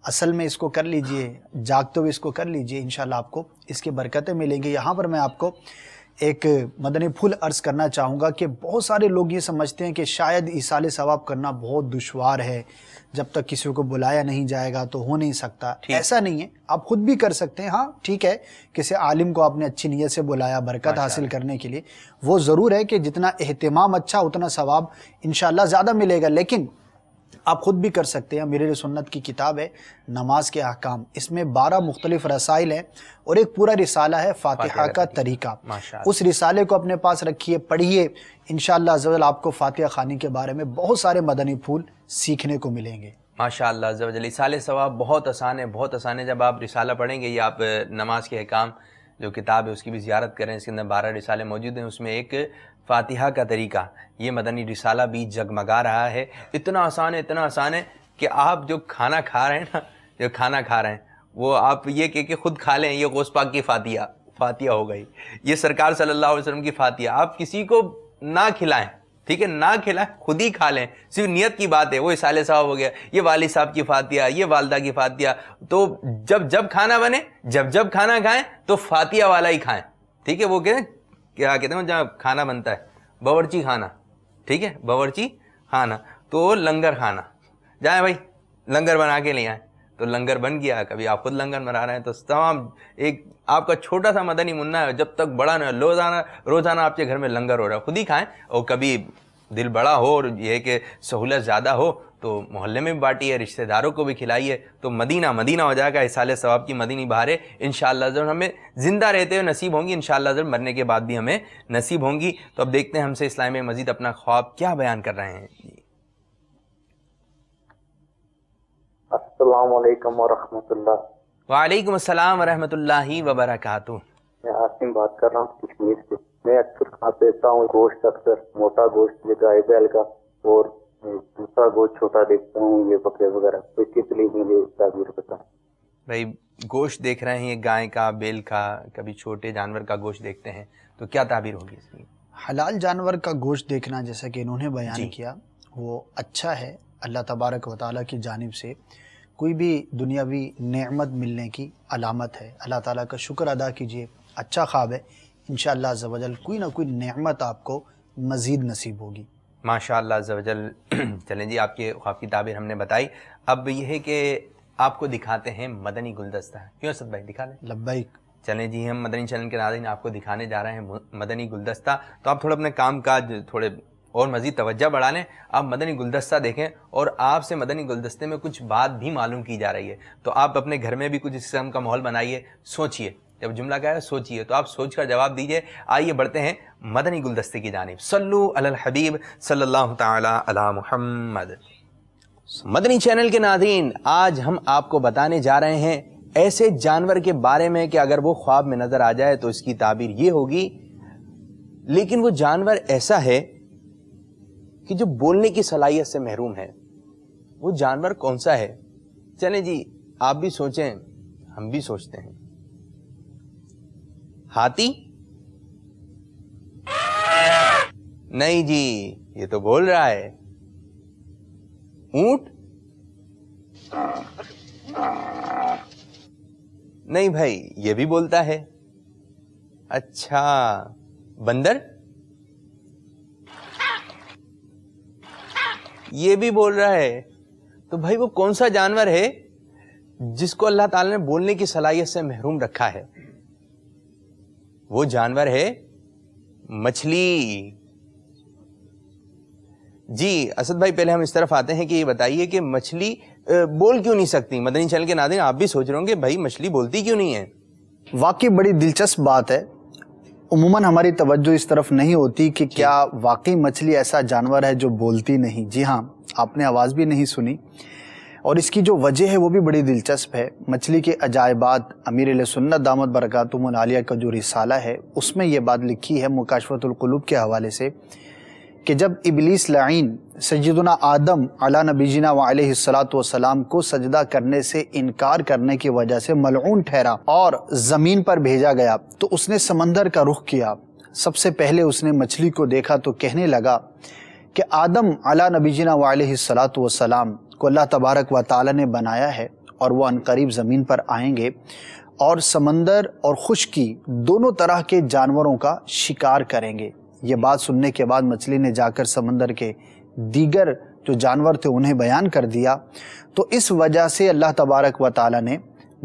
اصل میں اس کو کر لیجئے، جاگتے ہوئے اس کو کر لیجئے، انشاءاللہ آپ کو اس کی برکتیں ملیں گی۔ یہاں پر میں آپ کو ایک مدنی پھول عرض کرنا چاہوں گا کہ بہت سارے لوگ یہ سمجھتے ہیں کہ شاید ایصال ثواب کرنا بہت دشوار ہے، جب تک کسی کو بلایا نہیں جائے گا تو ہو نہیں سکتا. ایسا نہیں ہے، آپ خود بھی کر سکتے ہیں. ہاں ٹھیک ہے، کسی عالم کو آپ نے اچھی نیت سے بلایا برکت حاصل کرنے کے لیے، وہ ضرور ہے کہ جتنا اہتمام اچھا اتنا ثواب انشاءاللہ زیادہ ملے گا. لیکن آپ خود بھی کر سکتے ہیں. امیر سنت کی کتاب ہے نماز کے احکام، اس میں 12 مختلف رسائل ہیں اور ایک پورا رسالہ ہے فاتحہ کا طریقہ. اس رسالے کو اپنے پاس رکھیے، پڑھیے، انشاءاللہ عزوجل آپ کو فاتحہ خوانی کے بارے میں بہت سارے مدنی پھول سیکھنے کو ملیں گے. ماشاءاللہ عزوجل. ایصال ثواب بہت آسان ہے، بہت آسان ہے. جب آپ رسالہ پڑھیں گے یا آپ نماز کے احکام جو کتاب ہے اس کی بھی زیارت کریں، اس کے اندر 12 رسالے موجود ہیں. اس میں ایک فاتحہ کا طریقہ، یہ مدنی رسالہ بھی جگمگا رہا ہے. اتنا آسان ہے، اتنا آسان ہے کہ آپ جو کھانا کھا رہے ہیں نا، جو کھانا کھا رہے ہیں وہ آپ یہ کہ خود کھا لیں. یہ غوث پاک کی فاتحہ ہو گئی، یہ سرکار صلی اللہ علیہ وسلم کی فاتحہ. آپ کسی کو نہ کھلائیں، ٹھیک ہے، نہ کھلائیں، خود ہی کھا لیں. صرف نیت کی بات ہے، وہ ایصال ثواب ہو گیا. یہ والد صاحب کی فاتحہ، یہ والدہ کی فاتحہ. تو جب کھانا بنے، جب کھانا کھائیں تو فاتحہ والا ہی کھائیں. ٹھیک ہے، وہ کیا کہتے ہیں جہاں کھانا بنتا ہے، باورچی خانہ، ٹھیک ہے، باورچی خانہ. تو لنگر کھانا، جائیں بھائی لنگر بنا کے لے آئیں. تو لنگر بن گیا. کبھی آپ خود لنگر بنا رہے ہیں تو تمام ایک آپ کا چھوٹا سا مدنی منا ہے، جب تک بڑا نہ روزانہ آپ کے گھر میں لنگر ہو رہا ہے، خود ہی کھائیں. اور کبھی دل بڑا ہو اور یہ کہ سہولت زیادہ ہو تو محلے میں بھی بانٹیے، رشتہ داروں کو بھی کھلائیے. تو مدینہ ہو جائے گا. ایصال ثواب کی مدنی بہاریں انشاءاللہ ضرور ہمیں زندہ رہتے ہوئے نصیب ہوں گی، انشاءاللہ ضرور مرنے کے بعد بھی ہمیں نصیب ہوں گی. تو اب دیکھتے ہیں ہم سے اسلام میں مزید اپنا خواب کیا بیان کر رہے ہیں. السلام علیکم ورحمۃ اللہ. وعلیکم السلام ورحمۃ اللہ وبرکاتہ. میں عاصم بات کر رہا ہوں کشمیر سے. میں اکثر کھاتا دیتا ہوں گوشت، اکثر موٹا گوشت یہ گائے بیل کا، اور دوسرا گوشت چھوٹا دیکھتا ہوں یہ بکرے وغیرہ. تو اس کی پلیز مجھے تعبیر بتائیں. بھائی گوشت دیکھ رہے ہیں یہ گائے کا، بیل کا، کبھی چھوٹے جانور کا گوشت دیکھتے ہیں تو کیا تعبیر ہوگی اس کی؟ حلال جانور کا گوشت دیکھنا جیسا کہ انہوں نے بیان کیا وہ اچھا ہے. اللہ تبارک و تعالیٰ کی جانب سے کوئی بھی دنیاوی نعمت ملنے کی علامت ہے. اللہ تعالیٰ کا شکر ادا کیجئے. اچھا خواب ہے، انشاءاللہ عز و جل کوئی نہ کوئی نعمت آپ کو مزید نصیب ہوگی. ماشاءاللہ عز و جل. چلیں جی، آپ کے خواب کی تعبیر ہم نے بتائی. اب یہ ہے کہ آپ کو دکھاتے ہیں مدنی گلدستہ. کیوں اسد بھائی دکھا لیں؟ لبیک. چلیں جی، ہم مدنی چینل کے ناظرین آپ کو دکھانے جا رہے ہیں مدنی گلدستہ. تو آپ تھوڑا اپنے کام کاج تھوڑے اور مزید توجہ بڑھا لیں. آپ مدنی گلدستہ دیکھیں اور آپ سے مدنی گلدستے میں کچھ بات بھی معلوم کی جا رہی ہے. تو آپ اپنے گھر میں بھی کچھ اس قسم کا ماحول بنائیے. سوچئے، جب جملہ کہا ہے سوچئے تو آپ سوچ کر جواب دیجئے. آئیے بڑھتے ہیں مدنی گلدستے کی جانب. صلو علی الحبیب صلی اللہ تعالی علی محمد. مدنی چینل کے ناظرین، آج ہم آپ کو بتانے جا رہے ہیں ایسے جانور کے بارے میں کہ اگر وہ خواب میں نظر آ جائے تو اس کی تعبیر یہ ہوگی. لیکن وہ جانور ایسا ہے کہ جو بولنے کی صلاحیت سے محروم ہے. وہ جانور کون سا ہے؟ چلیں جی آپ بھی سوچیں، ہم بھی سوچتے ہیں. ہاتھی؟ نہیں جی، یہ تو بول رہا ہے. اونٹ؟ نہیں بھائی، یہ بھی بولتا ہے. اچھا، بندر؟ یہ بھی بول رہا ہے. تو بھائی وہ کون سا جانور ہے جس کو اللہ تعالی نے بولنے کی صلاحیت سے محروم رکھا ہے؟ وہ جانور ہے مچھلی. جی اسد بھائی، پہلے ہم اس طرف آتے ہیں کہ یہ بتائیے کہ مچھلی بول کیوں نہیں سکتی؟ مدنی چینل کے ناظرین آپ بھی سوچ رہے ہوں کہ بھائی مچھلی بولتی کیوں نہیں ہے؟ واقعی بڑی دلچسپ بات ہے. عموماً ہماری توجہ اس طرف نہیں ہوتی کہ کیا واقعی مچھلی ایسا جانور ہے جو بولتی نہیں. جی ہاں، آپ نے آواز بھی نہیں سنی، اور اس کی جو وجہ ہے وہ بھی بڑی دلچسپ ہے. مچھلی کے عجائبات، امیر اہل سنت دامت برکاتہم العالیہ کا جو رسالہ ہے اس میں یہ بات لکھی ہے مکاشفۃ القلوب کے حوالے سے کہ جب ابلیس لعین سیدنا آدم علی نبینا وعلیہ الصلاۃ والسلام کو سجدہ کرنے سے انکار کرنے کی وجہ سے ملعون ٹھہرا اور زمین پر بھیجا گیا تو اس نے سمندر کا رخ کیا. سب سے پہلے اس نے مچھلی کو دیکھا تو کہنے لگا کہ آدم علی نبینا وعلیہ الصلاۃ والسلام کو اللہ تبارک و تعالی نے بنایا ہے اور وہ عنقریب زمین پر آئیں گے اور سمندر اور خشکی دونوں طرح کے جانوروں کا شکار کریں گے۔ یہ بات سننے کے بعد مچھلی نے جا کر سمندر کے دیگر جو جانور تھے انہیں بیان کر دیا، تو اس وجہ سے اللہ تبارک و تعالی نے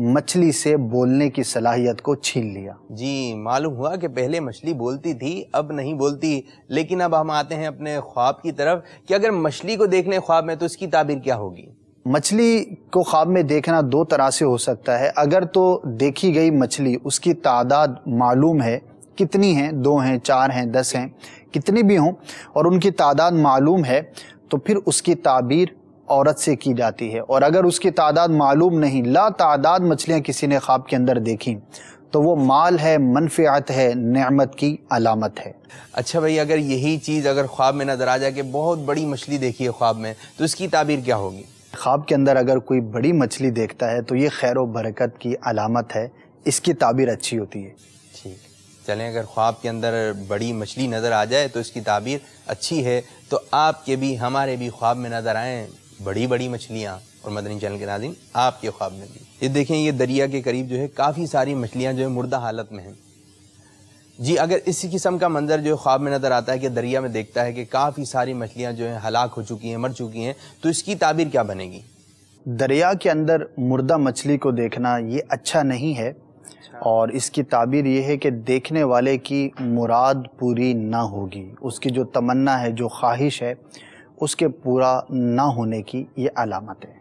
مچھلی سے بولنے کی صلاحیت کو چھین لیا۔ جی، معلوم ہوا کہ پہلے مچھلی بولتی تھی، اب نہیں بولتی۔ لیکن اب ہم آتے ہیں اپنے خواب کی طرف کہ اگر مچھلی کو دیکھنے خواب میں تو اس کی تعبیر کیا ہوگی؟ مچھلی کو خواب میں دیکھنا دو طرح سے ہو سکتا ہے۔ اگر تو دیکھی گئی مچھلی اس کی تعداد معلوم ہے، کتنی ہیں، 2 ہیں، 4 ہیں، 10 ہیں، کتنی بھی ہوں، اور ان کی تعداد معلوم ہے، تو پھر اس کی تعبیر عورت سے کی جاتی ہے۔ اور اگر اس کی تعداد معلوم نہیں، لا تعداد مچھلیاں کسی نے خواب کے اندر دیکھیں، تو وہ مال ہے، منفعت ہے، نعمت کی علامت ہے۔ اچھا بھائی، اگر یہی چیز اگر خواب میں نظر آ جائے کہ بہت بڑی مچھلی دیکھی ہے خواب میں، تو اس کی تعبیر کیا ہوگی؟ خواب کے اندر اگر کوئی بڑی مچھلی دیکھتا ہے تو یہ خیر و برکت کی علامت ہے، اس کی تعبیر اچھی ہوتی ہے۔ ٹھیک، چلیں، اگر خواب کے اندر بڑی مچھلی نظر آ جائے تو اس کی تعبیر اچھی ہے، تو آپ کے بھی ہمارے بھی خواب میں نظر آئیں بڑی بڑی مچھلیاں، اور مدنی چینل کے ناظرین آپ کے خواب میں بھی۔ یہ دیکھیں، یہ دریا کے قریب جو ہے کافی ساری مچھلیاں جو ہے مردہ حالت میں ہیں۔ جی، اگر اسی قسم کا منظر جو خواب میں نظر آتا ہے کہ دریا میں دیکھتا ہے کہ کافی ساری مچھلیاں جو ہیں ہلاک ہو چکی ہیں، مر چکی ہیں، تو اس کی تعبیر کیا بنے گی؟ دریا کے اندر مردہ مچھلی کو دیکھنا یہ اچھا نہیں ہے، اور اس کی تعبیر یہ ہے کہ دیکھنے والے کی مراد پوری نہ ہوگی، اس کی جو تمنا ہے، جو خواہش ہے، اس کے پورا نہ ہونے کی یہ علامت ہے۔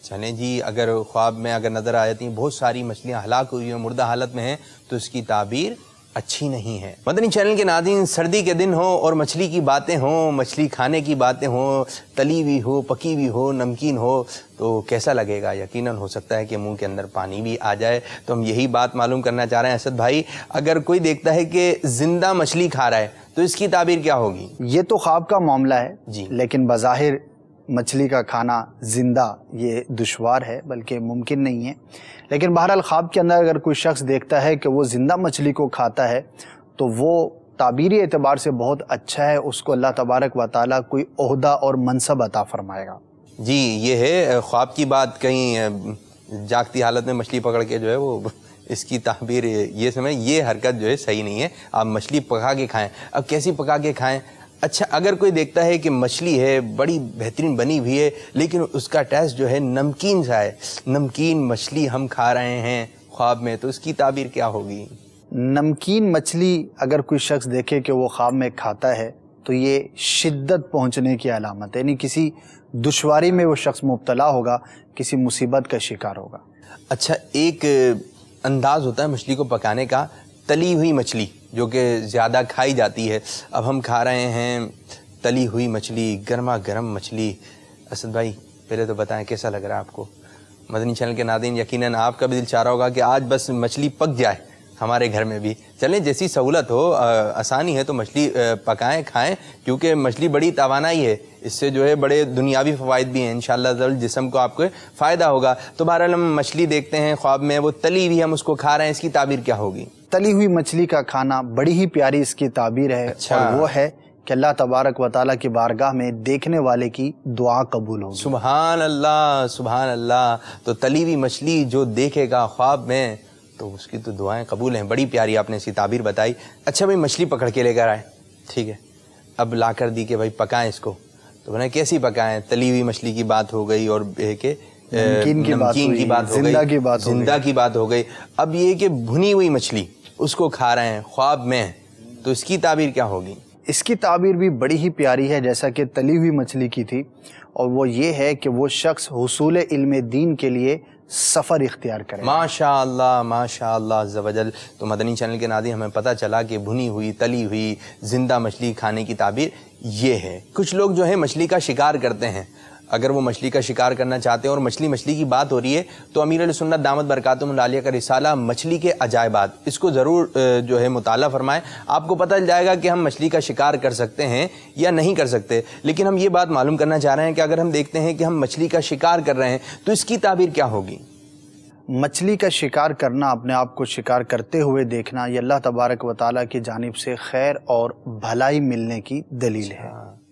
چلیں جی، اگر خواب میں اگر نظر آ جاتی ہیں بہت ساری مچھلیاں ہلاک ہوئی ہیں، مردہ حالت میں ہیں، تو اس کی تعبیر اچھی نہیں ہے۔ مدنی چینل کے ناظرین، سردی کے دن ہو اور مچھلی کی باتیں ہوں، مچھلی کھانے کی باتیں ہوں، تلی ہوئی ہو، پکی ہوئی ہو، نمکین ہو، تو کیسا لگے گا؟ یقیناً ہو سکتا ہے کہ منہ کے اندر پانی بھی آ جائے۔ تو ہم یہی بات معلوم کرنا چاہ رہے ہیں اسد بھائی، اگر کوئی دیکھتا ہے کہ زندہ مچھلی کھا رہا ہے تو اس کی تعبیر کیا ہوگی؟ یہ تو خواب کا معاملہ ہے جی، لیکن بظاہر مچھلی کا کھانا زندہ یہ دشوار ہے، بلکہ ممکن نہیں ہے۔ لیکن بہرحال خواب کے اندر اگر کوئی شخص دیکھتا ہے کہ وہ زندہ مچھلی کو کھاتا ہے تو وہ تعبیری اعتبار سے بہت اچھا ہے، اس کو اللہ تبارک و تعالیٰ کوئی عہدہ اور منصب عطا فرمائے گا۔ جی، یہ ہے خواب کی بات۔ کہیں جاگتی حالت میں مچھلی پکڑ کے جو ہے وہ اس کی تعبیر یہ سمجھ، یہ حرکت جو ہے صحیح نہیں ہے۔ آپ مچھلی پکا کے کھائیں۔ اب کیسی پکا کے کھائیں؟ اچھا، اگر کوئی دیکھتا ہے کہ مچھلی ہے بڑی بہترین بنی ہوئی ہے لیکن اس کا ٹیسٹ جو ہے نمکین سا ہے، نمکین مچھلی ہم کھا رہے ہیں خواب میں، تو اس کی تعبیر کیا ہوگی؟ نمکین مچھلی اگر کوئی شخص دیکھے کہ وہ خواب میں کھاتا ہے تو یہ شدت پہنچنے کی علامت ہے، یعنی کسی دشواری میں وہ شخص مبتلا ہوگا، کسی مصیبت کا شکار ہوگا۔ اچھا، ایک انداز ہوتا ہے مچھلی کو پکانے کا، تلی ہوئی مچھلی جو کہ زیادہ کھائی جاتی ہے۔ اب ہم کھا رہے ہیں تلی ہوئی مچھلی، گرما گرم مچھلی۔ اسد بھائی، پہلے تو بتائیں کیسا لگ رہا ہے آپ کو؟ مدنی چینل کے ناظرین، یقیناً آپ کا بھی دل چاہ رہا ہوگا کہ آج بس مچھلی پک جائے ہمارے گھر میں بھی۔ چلیں، جیسی سہولت ہو، آسانی ہے تو مچھلی پکائیں، کھائیں، کیونکہ مچھلی بڑی توانائی ہے، اس سے جو ہے بڑے دنیاوی فوائد بھی ہیں، انشاءاللہ جسم کو آپ کو فائدہ ہوگا۔ تو بہرحال ہم مچھلی دیکھتے ہیں خواب میں، وہ تلی ہوئی ہم اس کو کھا رہے ہیں، اس کی تعبیر کیا ہوگی؟ تلی ہوئی مچھلی کا کھانا بڑی ہی پیاری اس کی تعبیر ہے۔ اچھا، اور وہ ہے کہ اللہ تبارک و تعالیٰ کی بارگاہ میں دیکھنے والے کی دعا قبول ہوگی۔ سبحان اللہ، سبحان اللہ۔ تو تلی ہوئی مچھلی جو دیکھے گا خواب میں تو اس کی تو دعائیں قبول ہیں۔ بڑی پیاری آپ نے اس کی تعبیر بتائی۔ اچھا بھائی، مچھلی پکڑ کے لے کر آئے، ٹھیک ہے، اب لا کر دی کہ بھائی پکائیں اس کو، تو بنا کیسی پکائیں؟ تلی ہوئی مچھلی کی بات ہو گئی، اور کہ نمکین کی بات ہو گئی، زندہ کی بات ہو گئی۔ اب یہ کہ بھنی ہوئی مچھلی اس کو کھا رہے ہیں خواب میں، تو اس کی تعبیر کیا ہوگی؟ اس کی تعبیر بھی بڑی ہی پیاری ہے، جیسا کہ تلی ہوئی مچھلی کی تھی، اور وہ یہ ہے کہ وہ شخص حصول علم دین کے لیے سفر اختیار کرے۔ ماشاء اللہ، ماشاء اللہ عز و جل۔ تو مدنی چینل کے ناظرین، ہمیں پتہ چلا کہ بھنی ہوئی، تلی ہوئی، زندہ مچھلی کھانے کی تعبیر یہ ہے۔ کچھ لوگ جو ہے مچھلی کا شکار کرتے ہیں، اگر وہ مچھلی کا شکار کرنا چاہتے ہیں اور مچھلی کی بات ہو رہی ہے تو امیر علیہ سنت دامت برکاتہم العالیہ کا رسالہ مچھلی کے عجائبات، اس کو ضرور جو ہے مطالعہ فرمائیں، آپ کو پتہ چل جائے گا کہ ہم مچھلی کا شکار کر سکتے ہیں یا نہیں کر سکتے۔ لیکن ہم یہ بات معلوم کرنا چاہ رہے ہیں کہ اگر ہم دیکھتے ہیں کہ ہم مچھلی کا شکار کر رہے ہیں تو اس کی تعبیر کیا ہوگی؟ مچھلی کا شکار کرنا، اپنے آپ کو شکار کرتے ہوئے دیکھنا، یہ اللہ تبارک و تعالیٰ کی جانب سے خیر اور بھلائی ملنے کی دلیل ہے۔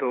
2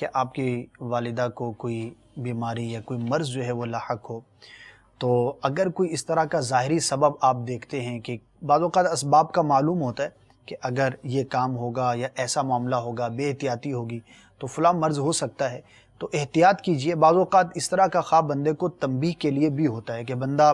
کہ آپ کی والدہ کو کوئی بیماری یا کوئی مرض جو ہے وہ لاحق ہو، تو اگر کوئی اس طرح کا ظاہری سبب آپ دیکھتے ہیں کہ بعض اوقات اسباب کا معلوم ہوتا ہے کہ اگر یہ کام ہوگا یا ایسا معاملہ ہوگا، بے احتیاطی ہوگی تو فلاں مرض ہو سکتا ہے، تو احتیاط کیجئے۔ بعض اوقات اس طرح کا خواب بندے کو تنبیہ کے لیے بھی ہوتا ہے کہ بندہ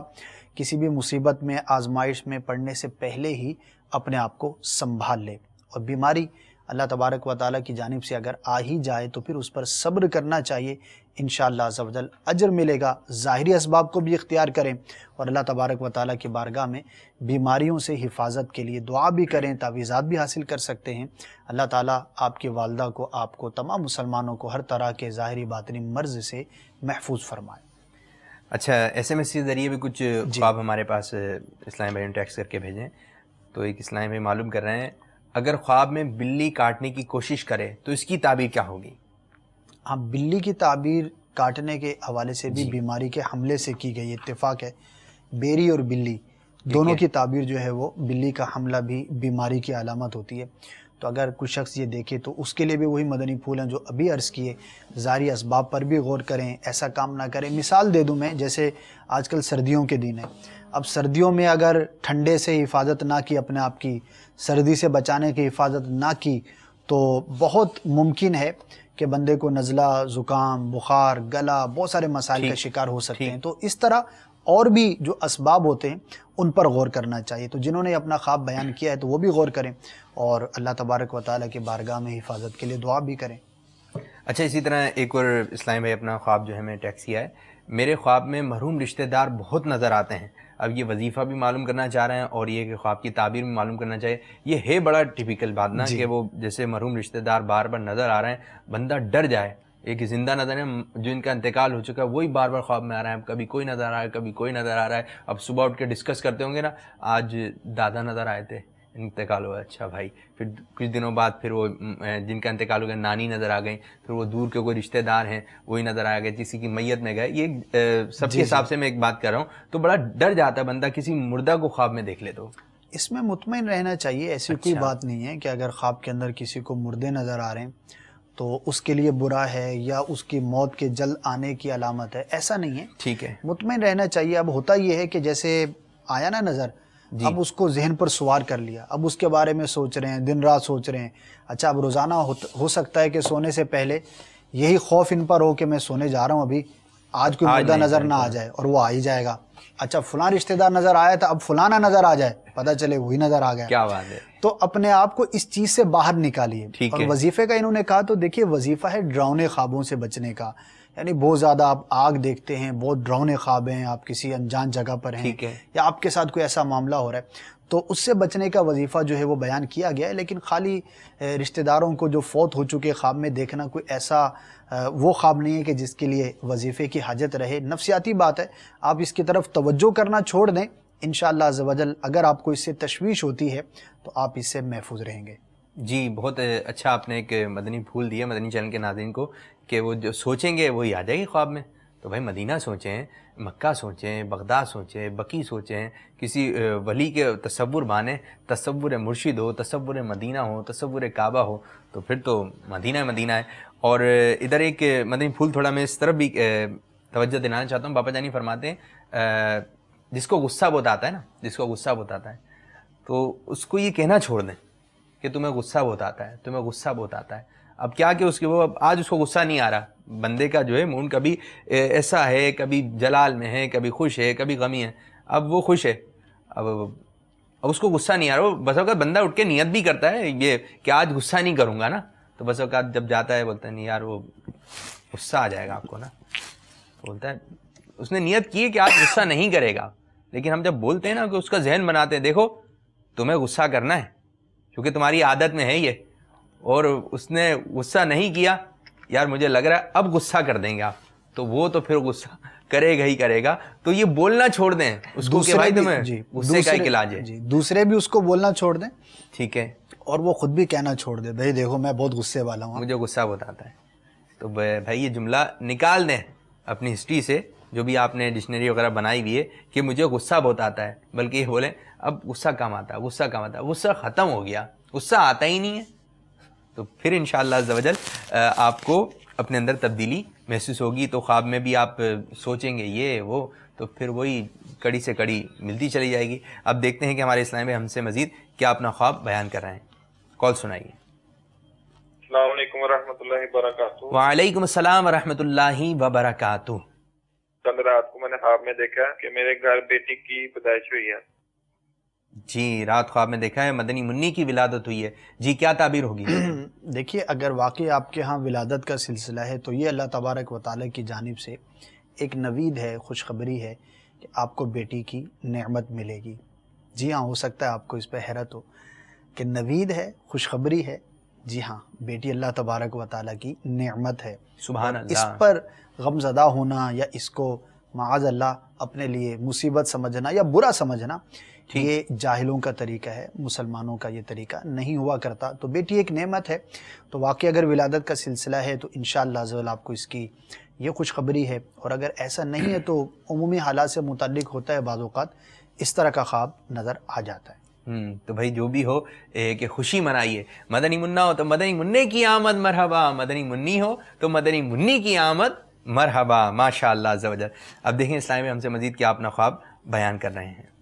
کسی بھی مصیبت میں، آزمائش میں پڑنے سے پہلے ہی اپنے آپ کو سنبھال لے، اور بیماری اللہ تبارک و تعالیٰ کی جانب سے اگر آ ہی جائے تو پھر اس پر صبر کرنا چاہیے، انشاءاللہ عز و جل اجر ملے گا۔ ظاہری اسباب کو بھی اختیار کریں اور اللہ تبارک و تعالیٰ کی بارگاہ میں بیماریوں سے حفاظت کے لیے دعا بھی کریں، تعویذات بھی حاصل کر سکتے ہیں۔ اللہ تعالیٰ آپ کی والدہ کو، آپ کو، تمام مسلمانوں کو ہر طرح کے ظاہری باطنی مرض سے محفوظ فرمائے۔ اچھا، ایس ایم ایس کے ذریعے بھی کچھ خواب ہمارے پاس اسلام بھائی نے ٹیکس کر کے بھیجیں، تو ایک اسلام بھائی معلوم کر رہے ہیں اگر خواب میں بلی کاٹنے کی کوشش کرے تو اس کی تعبیر کیا ہوگی؟ ہاں، بلی کی تعبیر کاٹنے کے حوالے سے بھی بیماری کے حملے سے کی گئی، اتفاق ہے۔ بیری اور بلی دونوں کی تعبیر جو ہے وہ بلی کا حملہ بھی بیماری کی علامت ہوتی ہے، تو اگر کوئی شخص یہ دیکھے تو اس کے لیے بھی وہی مدنی پھول ہیں جو ابھی عرض کیے، ظاہری اسباب پر بھی غور کریں، ایسا کام نہ کریں۔ مثال دے دوں میں، جیسے آج کل سردیوں کے دن ہیں، اب سردیوں میں اگر ٹھنڈے سے حفاظت نہ کی، اپنے آپ کی سردی سے بچانے کی حفاظت نہ کی، تو بہت ممکن ہے کہ بندے کو نزلہ، زکام، بخار، گلا، بہت سارے مسائل کا شکار ہو سکتے ہیں۔ تو اس طرح اور بھی جو اسباب ہوتے ہیں ان پر غور کرنا چاہیے۔ تو جنہوں نے اپنا خواب بیان کیا ہے تو وہ بھی غور کریں اور اللہ تبارک و تعالیٰ کی بارگاہ میں حفاظت کے لیے دعا بھی کریں۔ اچھا، اسی طرح ایک اور اسلام بھائی اپنا خواب جو ہے ہمیں ٹیکس کیا ہے، میرے خواب میں مرحوم رشتہ دار بہت نظر آتے ہیں۔ اب یہ وظیفہ بھی معلوم کرنا چاہ رہے ہیں اور یہ کہ خواب کی تعبیر بھی معلوم کرنا چاہیے۔ یہ ہے بڑا ٹپیکل بات نا کہ وہ جیسے مرحوم رشتہ دار بار بار نظر آ رہے ہیں، بندہ ڈر جائے۔ ایک زندہ نظر ہے جو ان کا انتقال ہو چکا ہے، وہی بار بار خواب میں آ رہا ہے، کبھی کوئی نظر آ رہا ہے، کبھی کوئی نظر آ رہا ہے۔ اب صبح اٹھ کے ڈسکس کرتے ہوں گے نا، آج دادا نظر آئے تھے، انتقال ہوا، اچھا بھائی۔ پھر کچھ دنوں بعد پھر وہ جن کا انتقال ہو گیا نانی نظر آ گئیں، پھر وہ دور کے کوئی رشتہ دار ہیں وہی نظر آ گئے، کسی کی میت میں گئے۔ یہ سب کے حساب سے میں ایک بات کر رہا ہوں، تو بڑا ڈر جاتا ہے بندہ کسی مردہ کو خواب میں دیکھ لے تو۔ اس میں مطمئن رہنا چاہیے، ایسی کوئی بات نہیں ہے کہ اگر خواب کے اندر کسی کو مردے نظر آ رہے ہیں تو اس کے لیے برا ہے یا اس کی موت کے جلد آنے کی علامت ہے، ایسا نہیں ہے۔ ٹھیک ہے، مطمئن رہنا چاہیے۔ اب ہوتا یہ ہے کہ جیسے آیا نا نظر، اب اس کو ذہن پر سوار کر لیا، اب اس کے بارے میں سوچ رہے ہیں، دن رات سوچ رہے ہیں۔ اچھا، اب روزانہ ہو سکتا ہے کہ سونے سے پہلے یہی خوف ان پر ہو کہ میں سونے جا رہا ہوں، ابھی آج کوئی مردہ نظر نہ آ جائے، اور وہ آ ہی جائے گا۔ اچھا، فلاں رشتہ دار نظر آیا تھا، اب فلانا نظر آ جائے، پتہ چلے وہی نظر آ گیا۔ کیا بات ہے۔ تو اپنے آپ کو اس چیز سے باہر نکالیے۔ اور وظیفے کا انہوں نے کہا تو دیکھیے، وظیفہ ہے ڈراؤنے خوابوں سے بچنے کا، یعنی بہت زیادہ آپ آگ دیکھتے ہیں، بہت ڈراؤنے خواب ہیں، آپ کسی انجان جگہ پر ہیں یا آپ کے ساتھ کوئی ایسا معاملہ ہو رہا ہے، تو اس سے بچنے کا وظیفہ جو ہے وہ بیان کیا گیا ہے۔ لیکن خالی رشتہ داروں کو جو فوت ہو چکے خواب میں دیکھنا کوئی ایسا وہ خواب نہیں ہے کہ جس کے لیے وظیفے کی حاجت رہے، نفسیاتی بات ہے۔ آپ اس کی طرف توجہ کرنا چھوڑ دیں، انشاءاللہ عز و جل اگر آپ کو اس سے تشویش ہوتی ہے تو آپ اس سے محفوظ رہیں گے۔ جی، بہت اچھا آپ نے ایک مدنی پھول دیا مدنی چینل کے ناظرین کو کہ وہ جو سوچیں گے وہی آ جائے گی خواب میں۔ تو بھائی مدینہ سوچیں، مکہ سوچیں، بغداد سوچیں، بقی سوچیں، کسی ولی کے تصور بانیں، تصور مرشد ہو، تصور مدینہ ہو، تصور کعبہ ہو، تو پھر تو مدینہ مدینہ ہے۔ اور ادھر ایک مدنی پھول تھوڑا میں اس طرف بھی توجہ دلانا چاہتا ہوں۔ باپا جانی فرماتے ہیں جس کو غصہ بہت آتا ہے نا، جس کو غصہ بہت آتا ہے تو اس کو یہ کہنا چھوڑ دیں کہ تمہیں غصہ بہت آتا ہے، تمہیں غصہ بہت آتا ہے۔ اب کیا کہ اس کے وہ آج اس کو غصہ نہیں آ رہا، بندے کا جو ہے مون کبھی ایسا ہے، کبھی جلال میں ہے، کبھی خوش ہے، کبھی غمی ہے۔ اب وہ خوش ہے، اب اس کو غصہ نہیں آ رہا۔ بس اوقات بندہ اٹھ کے نیت بھی کرتا ہے یہ کہ آج غصہ نہیں کروں گا نا، تو بس اوقات جب جاتا ہے بولتا ہے نہیں یار وہ غصہ آ جائے گا آپ کو نا، بولتا ہے اس نے نیت کی ہے کہ آج غصہ نہیں کرے گا، لیکن ہم جب بولتے ہیں نا کہ اس کا ذہن بناتے ہیں دیکھو تمہیں غصہ کرنا ہے کیونکہ تمہاری عادت میں ہے یہ، اور اس نے غصہ نہیں کیا، یار مجھے لگ رہا ہے اب غصہ کر دیں گے آپ، تو وہ تو پھر غصہ کرے گا ہی کرے گا۔ تو یہ بولنا چھوڑ دیں اس کو کہ بھائی تمہیں غصے کا ایک علاج ہے۔ جی، دوسرے بھی اس کو بولنا چھوڑ دیں، ٹھیک ہے، اور وہ خود بھی کہنا چھوڑ دے بھائی دیکھو میں بہت غصے والا ہوں، مجھے غصہ بہت آتا ہے۔ تو بھائی یہ جملہ نکال دیں اپنی ہسٹری سے، جو بھی آپ نے ڈکشنری وغیرہ بنائی ہوئی ہے کہ مجھے غصہ بہت آتا ہے، بلکہ یہ بولیں اب غصہ کم آتا ہے، غصہ کم آتا ہے، غصہ ختم ہو گیا، غصہ آتا ہی نہیں ہے۔ تو پھر انشاءاللہ عز و جل آپ کو اپنے اندر تبدیلی محسوس ہوگی تو خواب میں بھی آپ سوچیں گے یہ وہ، تو پھر وہی کڑی سے کڑی ملتی چلی جائے گی۔ اب دیکھتے ہیں کہ ہمارے اسلام میں ہم سے مزید کیا اپنا خواب بیان کر رہے ہیں۔ کال سنائیے۔ السلام علیکم ورحمۃ اللہ وبرکاتہ۔ وعلیکم السلام ورحمۃ اللہ وبرکاتہ۔ کل رات کو میں نے خواب میں دیکھا کہ میرے گھر بیٹی کی پیدائش ہوئی ہے۔ جی، رات خواب میں دیکھا ہے مدنی منی کی ولادت ہوئی ہے، جی کیا تعبیر ہوگی؟ دیکھیے، اگر واقعی آپ کے ہاں ولادت کا سلسلہ ہے تو یہ اللہ تبارک و تعالیٰ کی جانب سے ایک نوید ہے، خوشخبری ہے کہ آپ کو بیٹی کی نعمت ملے گی۔ جی ہاں، ہو سکتا ہے آپ کو اس پہ حیرت ہو کہ نوید ہے، خوشخبری ہے۔ جی ہاں، بیٹی اللہ تبارک و تعالیٰ کی نعمت ہے۔ سبحان اللہ۔ اس پر غم زدہ ہونا یا اس کو معاذ اللہ اپنے لیے مصیبت سمجھنا یا برا سمجھنا، یہ جاہلوں کا طریقہ ہے، مسلمانوں کا یہ طریقہ نہیں ہوا کرتا۔ تو بیٹی ایک نعمت ہے، تو واقعی اگر ولادت کا سلسلہ ہے تو انشاءاللہ عزوجل آپ کو اس کی یہ خوشخبری ہے، اور اگر ایسا نہیں ہے تو عمومی حالات سے متعلق ہوتا ہے، بعض اوقات اس طرح کا خواب نظر آ جاتا ہے۔ تو بھائی جو بھی ہو کہ خوشی منائیے، مدنی منا ہو تو مدنی منی کی آمد مرحبا، مدنی منی ہو تو مدنی منی کی آمد مرحبا، ماشاءاللہ عز و جل۔ اب دیکھیں اسلام میں ہم سے مزید کیا اپنا خواب بیان کر رہے ہیں۔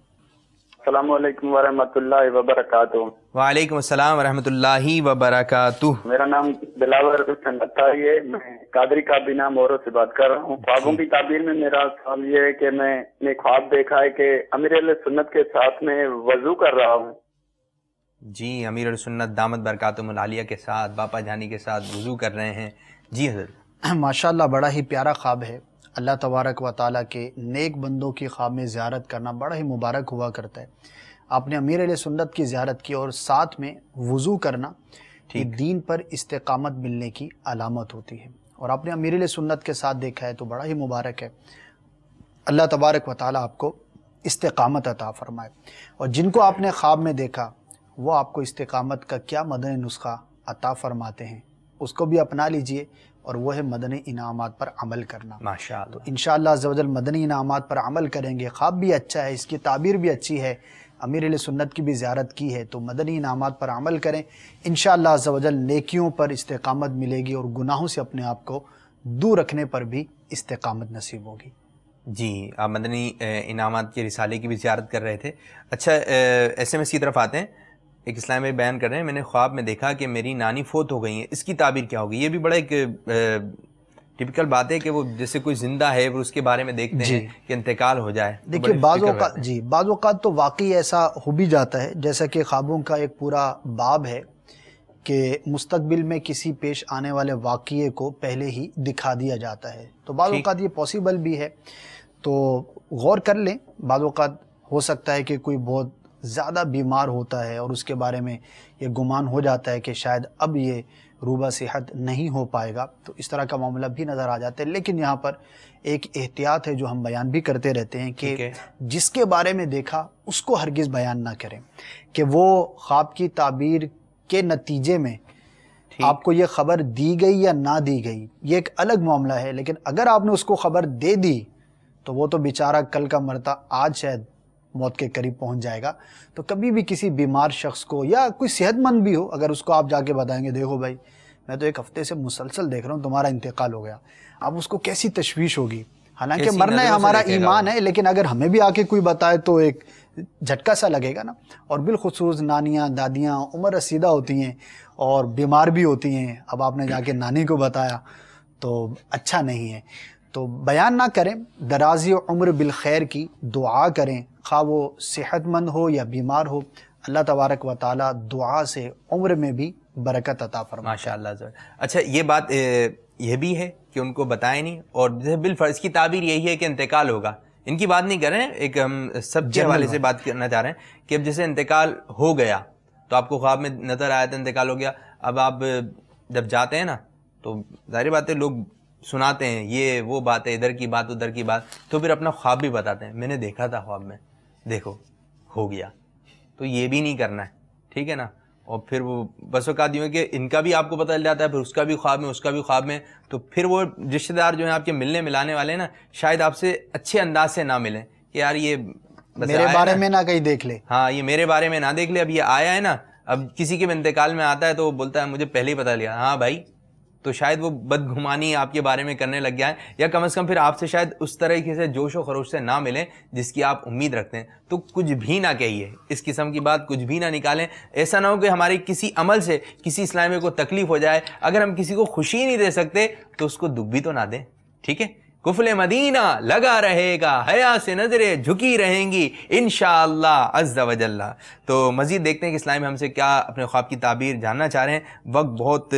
السلام علیکم ورحمۃ اللہ وبرکاتہ۔ وعلیکم السلام ورحمۃ اللہ وبرکاتہ۔ میرا نام بلاور حسین اطاری ہے، میں قادری کابینہ مورو سے بات کر رہا ہوں۔ خوابوں کی تعبیر میں میرا سوال یہ ہے کہ میں نے خواب دیکھا ہے کہ امیر علیہ سنت کے ساتھ میں وضو کر رہا ہوں۔ جی، امیر علیہ سنت دامت برکاتہم العالیہ کے ساتھ، باپا جانی کے ساتھ وضو کر رہے ہیں۔ جی حضرت۔ ماشاءاللہ، بڑا ہی پیارا خواب ہے۔ اللہ تبارک و تعالیٰ کے نیک بندوں کی خواب میں زیارت کرنا بڑا ہی مبارک ہوا کرتا ہے۔ آپ نے امیر علیہ سنت کی زیارت کی اور ساتھ میں وضو کرنا، یہ دین پر استقامت ملنے کی علامت ہوتی ہے، اور آپ نے امیر علیہ سنت کے ساتھ دیکھا ہے تو بڑا ہی مبارک ہے۔ اللہ تبارک و تعالیٰ آپ کو استقامت عطا فرمائے، اور جن کو آپ نے خواب میں دیکھا وہ آپ کو استقامت کا کیا مدنی نسخہ عطا فرماتے ہیں، اس کو بھی اپنا لیجئے، اور وہ ہے مدنی انعامات پر عمل کرنا۔ ماشاءاللہ۔ تو انشاءاللہ عز و جل مدنی انعامات پر عمل کریں گے۔ خواب بھی اچھا ہے، اس کی تعبیر بھی اچھی ہے، امیر علیہ سنت کی بھی زیارت کی ہے، تو مدنی انعامات پر عمل کریں، انشاءاللہ عز و جل نیکیوں پر استقامت ملے گی، اور گناہوں سے اپنے آپ کو دور رکھنے پر بھی استقامت نصیب ہوگی۔ جی، آپ مدنی انعامات کے رسالے کی بھی زیارت کر رہے تھے۔ اچھا، ایسے میں اسی طرف آتے ہیں، ایک اسلام میں بیان کر رہے ہیں، میں نے خواب میں دیکھا کہ میری نانی فوت ہو گئی ہیں، اس کی تعبیر کیا ہوگی؟ یہ بھی بڑا ایک ٹپیکل بات ہے کہ وہ جیسے کوئی زندہ ہے وہ اس کے بارے میں دیکھتے ہیں کہ انتقال ہو جائے۔ دیکھیے، بعض اوقات تو واقعی ایسا ہو بھی جاتا ہے، جیسا کہ خوابوں کا ایک پورا باب ہے کہ مستقبل میں کسی پیش آنے والے واقعے کو پہلے ہی دکھا دیا جاتا ہے، تو بعض اوقات یہ پاسبل بھی ہے، تو غور کر لیں۔ بعض اوقات ہو سکتا ہے کہ کوئی بہت زیادہ بیمار ہوتا ہے اور اس کے بارے میں یہ گمان ہو جاتا ہے کہ شاید اب یہ روبہ صحت نہیں ہو پائے گا، تو اس طرح کا معاملہ بھی نظر آ جاتا ہے۔ لیکن یہاں پر ایک احتیاط ہے جو ہم بیان بھی کرتے رہتے ہیں کہ جس کے بارے میں دیکھا اس کو ہرگز بیان نہ کریں، کہ وہ خواب کی تعبیر کے نتیجے میں آپ کو یہ خبر دی گئی یا نہ دی گئی، یہ ایک الگ معاملہ ہے، لیکن اگر آپ نے اس کو خبر دے دی تو وہ تو بیچارہ کل کا مرتا آج شاید موت کے قریب پہنچ جائے گا۔ تو کبھی بھی کسی بیمار شخص کو یا کوئی صحت مند بھی ہو، اگر اس کو آپ جا کے بتائیں گے دیکھو بھائی میں تو ایک ہفتے سے مسلسل دیکھ رہا ہوں تمہارا انتقال ہو گیا، اب اس کو کیسی تشویش ہوگی، حالانکہ مرنا ہے ہمارا ایمان ہے، لیکن اگر ہمیں بھی آ کے کوئی بتائے تو ایک جھٹکا سا لگے گا نا۔ اور بالخصوص نانیاں دادیاں عمر رسیدہ ہوتی ہیں اور بیمار بھی ہوتی ہیں، اب آپ نے جا کے نانی کو بتایا تو اچھا نہیں ہے۔ تو بیان نہ کریں، درازی عمر بالخیر کی دعا کریں، خواہ وہ صحت مند ہو یا بیمار ہو، اللہ تبارک و تعالیٰ دعا سے عمر میں بھی برکت عطا فرمائے۔ ماشاءاللہ۔ اچھا، یہ بات یہ بھی ہے کہ ان کو بتائیں نہیں، اور بالفرض کی تعبیر یہی ہے کہ انتقال ہوگا، ان کی بات نہیں کر رہے ہیں، ایک ہم سب کے حوالے سے بات کرنا چاہ رہے ہیں کہ اب جیسے انتقال ہو گیا تو آپ کو خواب میں نظر آیا تھا انتقال ہو گیا، اب آپ جب جاتے ہیں نا تو ظاہر بات ہے لوگ سناتے ہیں یہ وہ بات ہے، ادھر کی بات ادھر کی بات، تو پھر اپنا خواب بھی بتاتے ہیں، میں نے دیکھا تھا خواب میں، دیکھو ہو گیا، تو یہ بھی نہیں کرنا ہے، ٹھیک ہے نا۔ اور پھر وہ بس اوقات یوں ہے کہ ان کا بھی آپ کو پتہ چل جاتا ہے، پھر اس کا بھی خواب میں، اس کا بھی خواب میں، تو پھر وہ رشتہ دار جو ہیں آپ کے ملنے ملانے والے ہیں نا، شاید آپ سے اچھے انداز سے نہ ملیں کہ یار یہ میرے بارے میں نہ کہیں دیکھ لے، ہاں یہ میرے بارے میں نہ دیکھ لے، اب یہ آیا ہے نا، اب کسی کے انتقال میں آتا ہے تو وہ بولتا ہے مجھے پہلے ہی پتہ لیا، ہاں بھائی تو شاید وہ بدگمانی آپ کے بارے میں کرنے لگ گیا ہے، یا کم از کم پھر آپ سے شاید اس طریقے سے جوش و خروش سے نہ ملیں جس کی آپ امید رکھتے ہیں. تو کچھ بھی نہ کہیے، اس قسم کی بات کچھ بھی نہ نکالیں. ایسا نہ ہو کہ ہماری کسی عمل سے کسی اسلامی کو تکلیف ہو جائے. اگر ہم کسی کو خوشی نہیں دے سکتے تو اس کو دکھ بھی تو نہ دیں. ٹھیک ہے، قفل مدینہ لگا رہے گا، حیا سے نظریں جھکی رہیں گی انشاءاللہ عز و جل. تو مزید دیکھتے ہیں کہ اسلام ہم سے کیا اپنے خواب کی تعبیر جاننا چاہ رہے ہیں. وقت بہت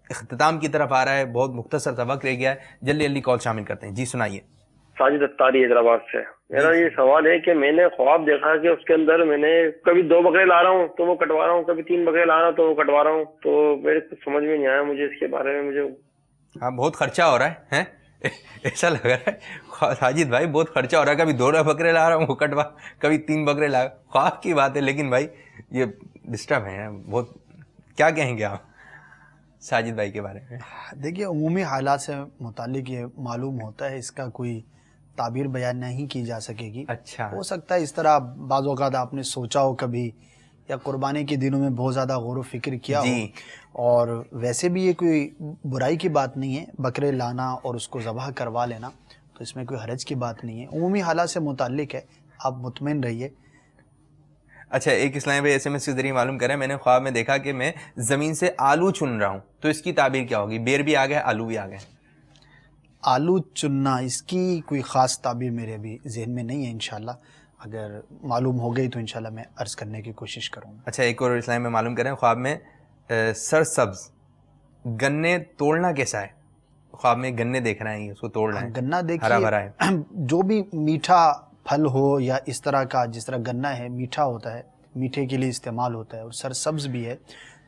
اختتام کی طرف آ رہا ہے، بہت مختصر سا وقت رہ گیا ہے، جلدی جلدی کال شامل کرتے ہیں. جی سنائیے. ساجد اتاری حیدرآباد سے. میرا یہ سوال ہے کہ میں نے خواب دیکھا کہ اس کے اندر میں نے کبھی 2 بکرے لا رہا ہوں تو وہ کٹوا رہا ہوں، کبھی 3 بکرے لا رہا ہوں تو وہ کٹوا رہا ہوں. تو میرے کچھ سمجھ میں نہیں آیا مجھے اس کے بارے میں. مجھے ہاں بہت خرچہ ہو رہا ہے، ایسا لگ رہا ہے ساجد بھائی بہت خرچہ ہو رہا ہے. کبھی 2 بکرے لا رہا ہوں وہ کٹوا، کبھی 3 بکرے لا. خواب کی بات ہے لیکن بھائی یہ ڈسٹرب ہے بہت. کیا کہیں گے آپ ساجد بھائی کے بارے میں؟ دیکھیے عمومی حالات سے متعلق یہ معلوم ہوتا ہے، اس کا کوئی تعبیر بیان نہیں کی جا سکے گی. اچھا، ہو سکتا ہے اس طرح بعض اوقات آپ نے سوچا ہو کبھی، یا قربانی کے دنوں میں بہت زیادہ غور و فکر کیا ہو. اور ویسے بھی یہ کوئی برائی کی بات نہیں ہے، بکرے لانا اور اس کو ذبح کروا لینا، تو اس میں کوئی حرج کی بات نہیں ہے. عمومی حالات سے متعلق ہے، آپ مطمئن رہیے. اچھا، ایک اسلامی بھائی ایس ایم ایس کے ذریعے معلوم کریں، میں نے خواب میں دیکھا کہ میں زمین سے آلو چن رہا ہوں، تو اس کی تعبیر کیا ہوگی؟ بیر بھی آ گئے، آلو بھی آ گئے. آلو چننا، اس کی کوئی خاص تعبیر میرے بھی ذہن میں نہیں ہے. انشاءاللہ اگر معلوم ہو گئی تو انشاءاللہ میں عرض کرنے کی کوشش کروں گا. اچھا، ایک اور اسلام میں معلوم کریں، خواب میں سرسبز گنے توڑنا کیسا ہے؟ خواب میں گنے دیکھ رہے ہیں، اس کو توڑ رہے ہیں. گنا دیکھیے، ہرا بھرا ہے. جو بھی میٹھا پھل ہو یا اس طرح کا، جس طرح گنا ہے میٹھا ہوتا ہے، میٹھے کے لیے استعمال ہوتا ہے، اور سرسبز بھی ہے،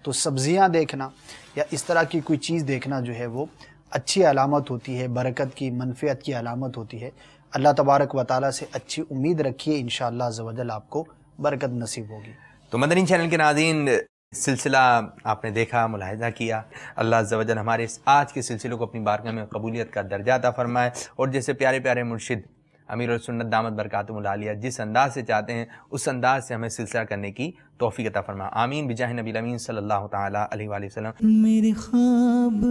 تو سبزیاں دیکھنا یا اس طرح کی کوئی چیز دیکھنا جو ہے وہ اچھی علامت ہوتی ہے، برکت کی، منفعت کی علامت ہوتی ہے. اللہ تبارک و تعالیٰ سے اچھی امید رکھیے، انشاءاللہ عز و جل آپ کو برکت نصیب ہوگی. تو مدنی چینل کے ناظرین، سلسلہ آپ نے دیکھا، ملاحظہ کیا. اللہ عز و جل ہمارے اس آج کے سلسلے کو اپنی بارگاہ میں قبولیت کا درجہ عطا فرمائے، اور جیسے پیارے پیارے مرشد امیر السنت دامت برکاتہم العالیہ جس انداز سے چاہتے ہیں اس انداز سے ہمیں سلسلہ کرنے کی توفیق عطا فرمائے. آمین بجاہ نبی الامین صلی اللہ تعالیٰ علیہ وآلہ وسلم. میرے خواب